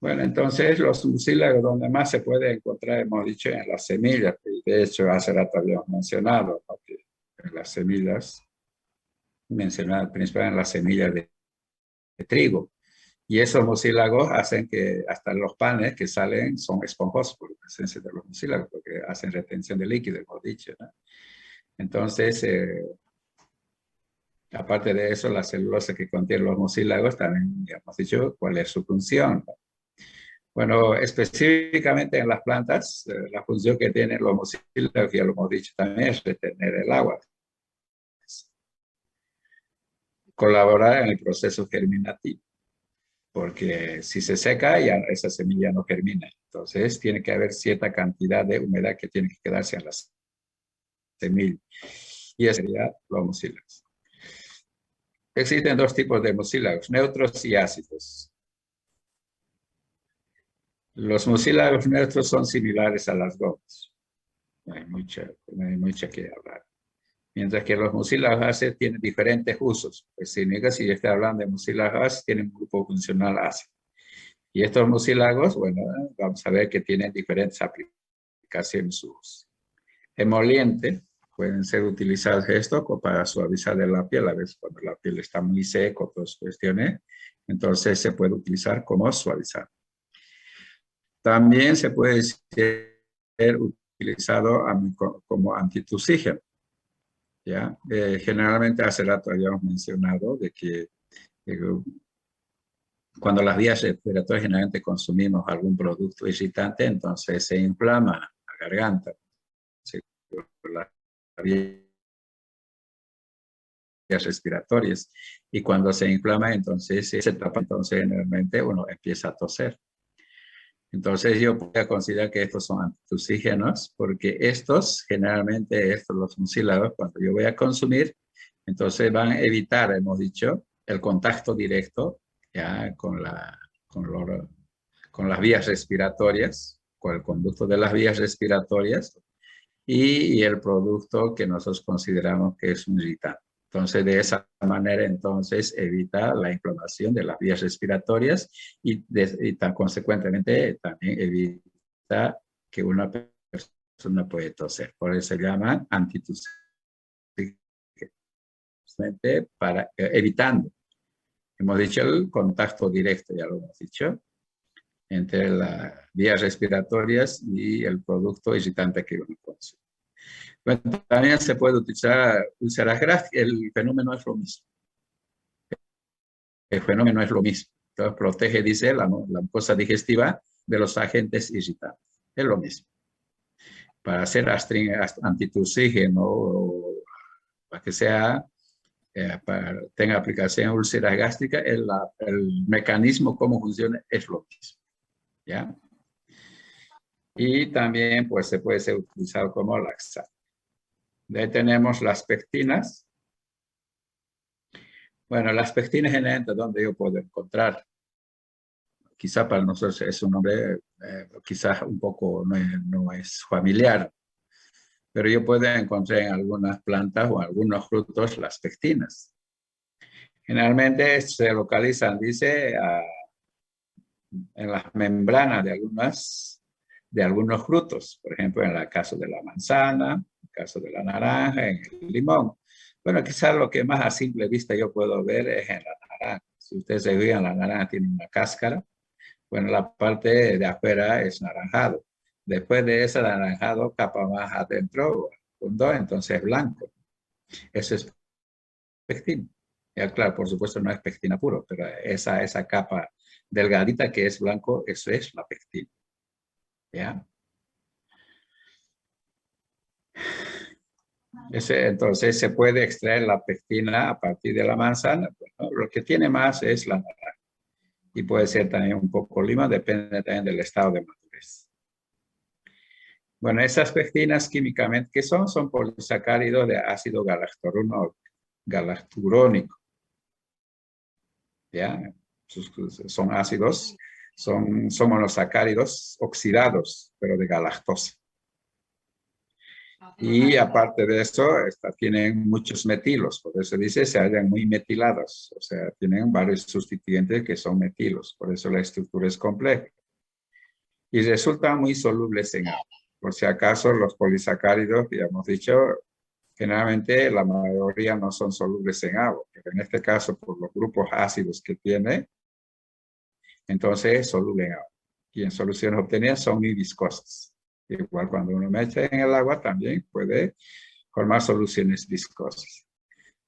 Bueno, entonces los mucílagos donde más se puede encontrar, hemos dicho, en las semillas. Y de hecho, hace rato habíamos mencionado, ¿no?, que en las semillas, mencionado principalmente en las semillas de trigo. Y esos mucílagos hacen que hasta los panes que salen son esponjosos por la presencia de los mucílagos, porque hacen retención de líquido, hemos dicho, ¿no? Entonces, aparte de eso, la celulosa que contiene los mucílagos también, ya hemos dicho cuál es su función, ¿no? Bueno, específicamente en las plantas, la función que tienen los mucílagos, ya lo hemos dicho también, es retener el agua. Colaborar en el proceso germinativo, porque si se seca, ya esa semilla no germina. Entonces, tiene que haber cierta cantidad de humedad que tiene que quedarse en la semilla. Y ese sería los mucílagos. Existen dos tipos de mucílagos, neutros y ácidos. Los mucílagos neutros son similares a las gomas. No hay mucha que hablar. Mientras que los mucílagos ácidos tienen diferentes usos. Pues significa, si yo estoy hablando de mucílagos ácidos, tienen un grupo funcional ácido. Y estos mucílagos, bueno, vamos a ver que tienen diferentes aplicaciones. Sus emolientes pueden ser utilizados esto para suavizar la piel. A veces cuando la piel está muy seca, otras cuestiones, entonces se puede utilizar como suavizar. También se puede ser utilizado como antitusígeno, ¿ya? Generalmente hace rato habíamos mencionado de que cuando las vías respiratorias generalmente consumimos algún producto irritante, entonces se inflama la garganta. La vía respiratorias. Y cuando se inflama, entonces se tapa, entonces generalmente uno empieza a toser. Entonces yo voy a considerar que estos son antitusígenos, porque estos, generalmente estos, los mucílagos, cuando yo voy a consumir, entonces van a evitar, hemos dicho, el contacto directo ya con las vías respiratorias, con el conducto de las vías respiratorias y el producto que nosotros consideramos que es un irritante. Entonces, de esa manera, entonces, evita la inflamación de las vías respiratorias y consecuentemente también evita que una persona pueda toser. Por eso se llaman antitusígenos, evitando. Hemos dicho el contacto directo, ya lo hemos dicho, entre las vías respiratorias y el producto irritante que uno consume. Bueno, también se puede utilizar úlceras gástricas. El fenómeno es lo mismo. El fenómeno es lo mismo. Entonces, protege, dice, la mucosa digestiva de los agentes irritantes. Es lo mismo. Para hacer antitusígeno o para que sea, tenga aplicación en úlceras gástricas, el mecanismo, cómo funciona, es lo mismo. ¿Ya? Y también, pues, se puede ser utilizado como laxante. De ahí tenemos las pectinas. Bueno, las pectinas generalmente, ¿dónde yo puedo encontrar? Quizá para nosotros es un nombre, quizás un poco no es familiar, pero yo puedo encontrar en algunas plantas o algunos frutos las pectinas. Generalmente se localizan, dice, en las membranas de algunos frutos, por ejemplo, en el caso de la manzana, en el caso de la naranja, en el limón. Bueno, quizás lo que más a simple vista yo puedo ver es en la naranja. Si ustedes se fijan, la naranja tiene una cáscara. Bueno, la parte de afuera es naranjado. Después de ese naranjado, capa más adentro, entonces es blanco. Eso es pectina. Ya, claro, por supuesto no es pectina puro, pero esa capa delgadita que es blanco, eso es la pectina. ¿Ya? Entonces se puede extraer la pectina a partir de la manzana. Bueno, lo que tiene más es la naranja. Y puede ser también un poco lima, depende también del estado de madurez. Bueno, esas pectinas químicamente, ¿qué son? Son polisacáridos de ácido galacturónico. ¿Ya? Son ácidos, son monosacáridos oxidados, pero de galactosa. Y aparte de eso, tienen muchos metilos, por eso dice se hallan muy metilados, o sea, tienen varios sustituyentes que son metilos, por eso la estructura es compleja. Y resultan muy solubles en agua. Por si acaso, los polisacáridos, ya hemos dicho, generalmente la mayoría no son solubles en agua, pero en este caso, por los grupos ácidos que tiene, entonces es soluble en agua. Y en soluciones obtenidas son muy viscosas. Igual cuando uno mete en el agua también puede formar soluciones viscosas.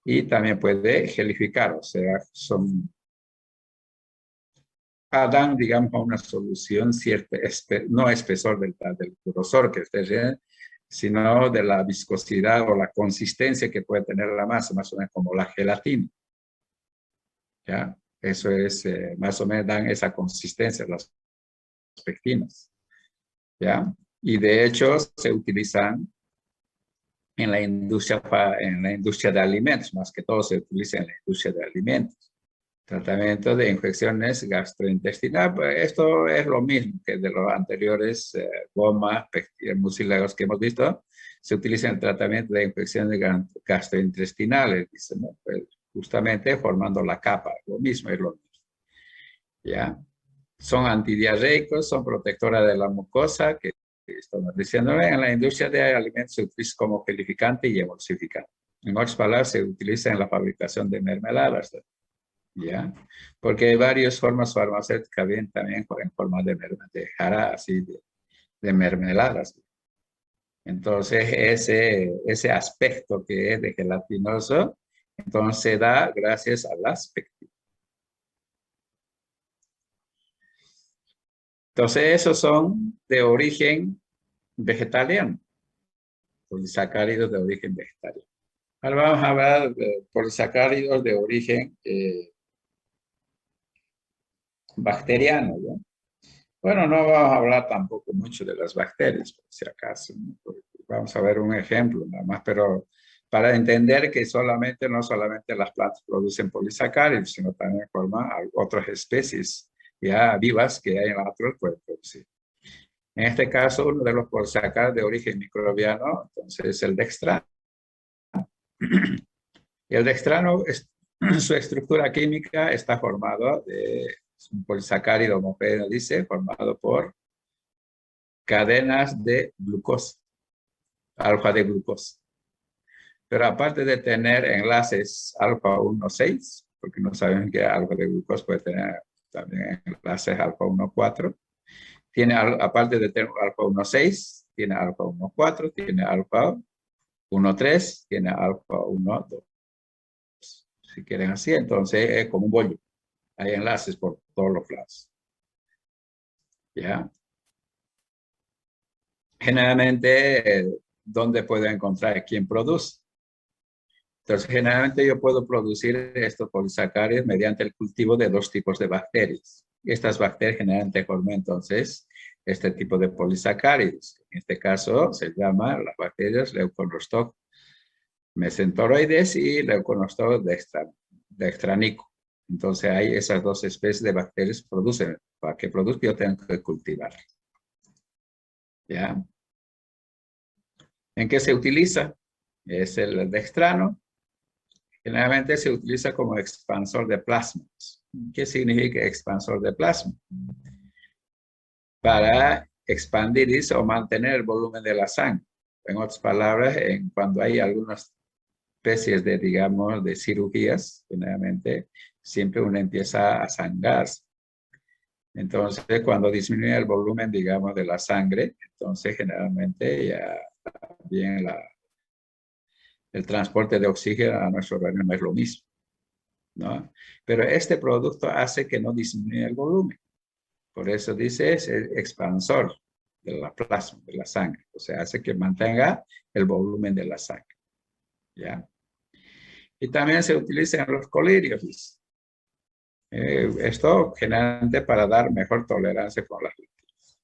Y también puede gelificar, o sea, dan, digamos, a una solución cierta, no espesor del grosor que esté, sino de la viscosidad o la consistencia que puede tener la masa, más o menos como la gelatina. ¿Ya? Eso es, más o menos dan esa consistencia las pectinas. ¿Ya? Y de hecho se utilizan en la industria de alimentos, más que todo se utiliza en la industria de alimentos. Tratamiento de infecciones gastrointestinales, pues esto es lo mismo que de los anteriores gomas, mucílagos que hemos visto, se utiliza en el tratamiento de infecciones gastrointestinales, dice, ¿no? Pues justamente formando la capa, lo mismo es lo mismo. ¿Ya? Son antidiarreicos, son protectoras de la mucosa, que estamos diciendo, en la industria de alimentos se utiliza como gelificante y emulsificante. En otras palabras, se utiliza en la fabricación de mermeladas, ¿ya? Porque hay varias formas farmacéuticas, bien también en forma de jara, así de mermeladas. Entonces, ese aspecto que es de gelatinoso, entonces se da gracias al aspecto. Entonces, esos son de origen vegetariano, polisacáridos de origen vegetariano. Ahora vamos a hablar de polisacáridos de origen bacteriano, ¿no? Bueno, no vamos a hablar tampoco mucho de las bacterias, por si acaso, ¿no? Vamos a ver un ejemplo nada más, pero para entender que no solamente las plantas producen polisacáridos, sino también forman otras especies ya vivas que hay en la naturaleza pueden producir. En este caso, uno de los polisacáridos de origen microbiano, entonces es el dextrano. Y el dextrano, su estructura química está formado de un polisacárido homogéneo, dice, formado por cadenas de glucosa, alfa de glucosa. Pero aparte de tener enlaces alfa 1,6, porque no saben que alfa de glucosa puede tener también enlaces alfa 1,4, tiene, aparte de tener alfa 1,6, tiene alfa 1,4, tiene alfa 1,3, tiene alfa 1,2. Si quieren así, entonces es como un bollo. Hay enlaces por todos los lados. ¿Ya? Generalmente, ¿dónde puedo encontrar quién produce? Entonces, generalmente yo puedo producir estos polisacáridos mediante el cultivo de dos tipos de bacterias. Estas bacterias generalmente forman entonces este tipo de polisacáridos. En este caso se llaman las bacterias Leuconostoc mesentoroides y Leuconostoc dextranico. Entonces hay esas dos especies de bacterias que producen. Para que produzca yo tengo que cultivar. ¿Ya? ¿En qué se utiliza? Es el dextrano. Generalmente se utiliza como expansor de plasmas. ¿Qué significa expansor de plasma? Para expandir o mantener el volumen de la sangre. En otras palabras, cuando hay algunas especies de, digamos, de cirugías, generalmente siempre uno empieza a sangrarse. Entonces, cuando disminuye el volumen, digamos, de la sangre, entonces generalmente ya bien el transporte de oxígeno a nuestro organismo es lo mismo, ¿no? Pero este producto hace que no disminuya el volumen. Por eso dice, es el expansor de la plasma, de la sangre. O sea, hace que mantenga el volumen de la sangre, ¿ya? Y también se utiliza en los colirios. Esto generalmente para dar mejor tolerancia con las lactosa.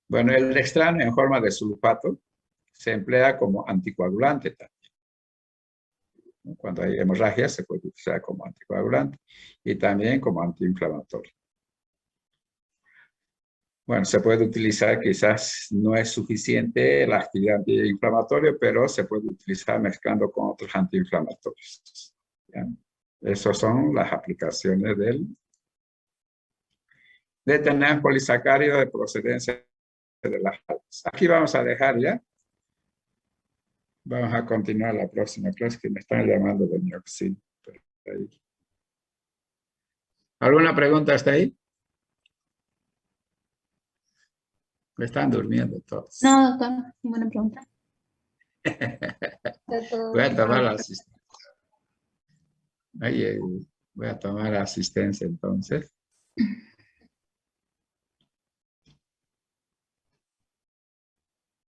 Bueno, el dextrano en forma de sulfato se emplea como anticoagulante también. Cuando hay hemorragia se puede utilizar como anticoagulante y también como antiinflamatorio. Bueno, se puede utilizar, quizás no es suficiente la actividad antiinflamatoria, pero se puede utilizar mezclando con otros antiinflamatorios. ¿Ya? Esas son las aplicaciones de tener polisacáridos de procedencia de las algas. Aquí vamos a dejar ya. Vamos a continuar la próxima clase que me están llamando de New York City. ¿Alguna pregunta hasta ahí? Me están durmiendo todos. No, doctor, ninguna pregunta. Voy a tomar la asistencia. Oye, voy a tomar asistencia entonces.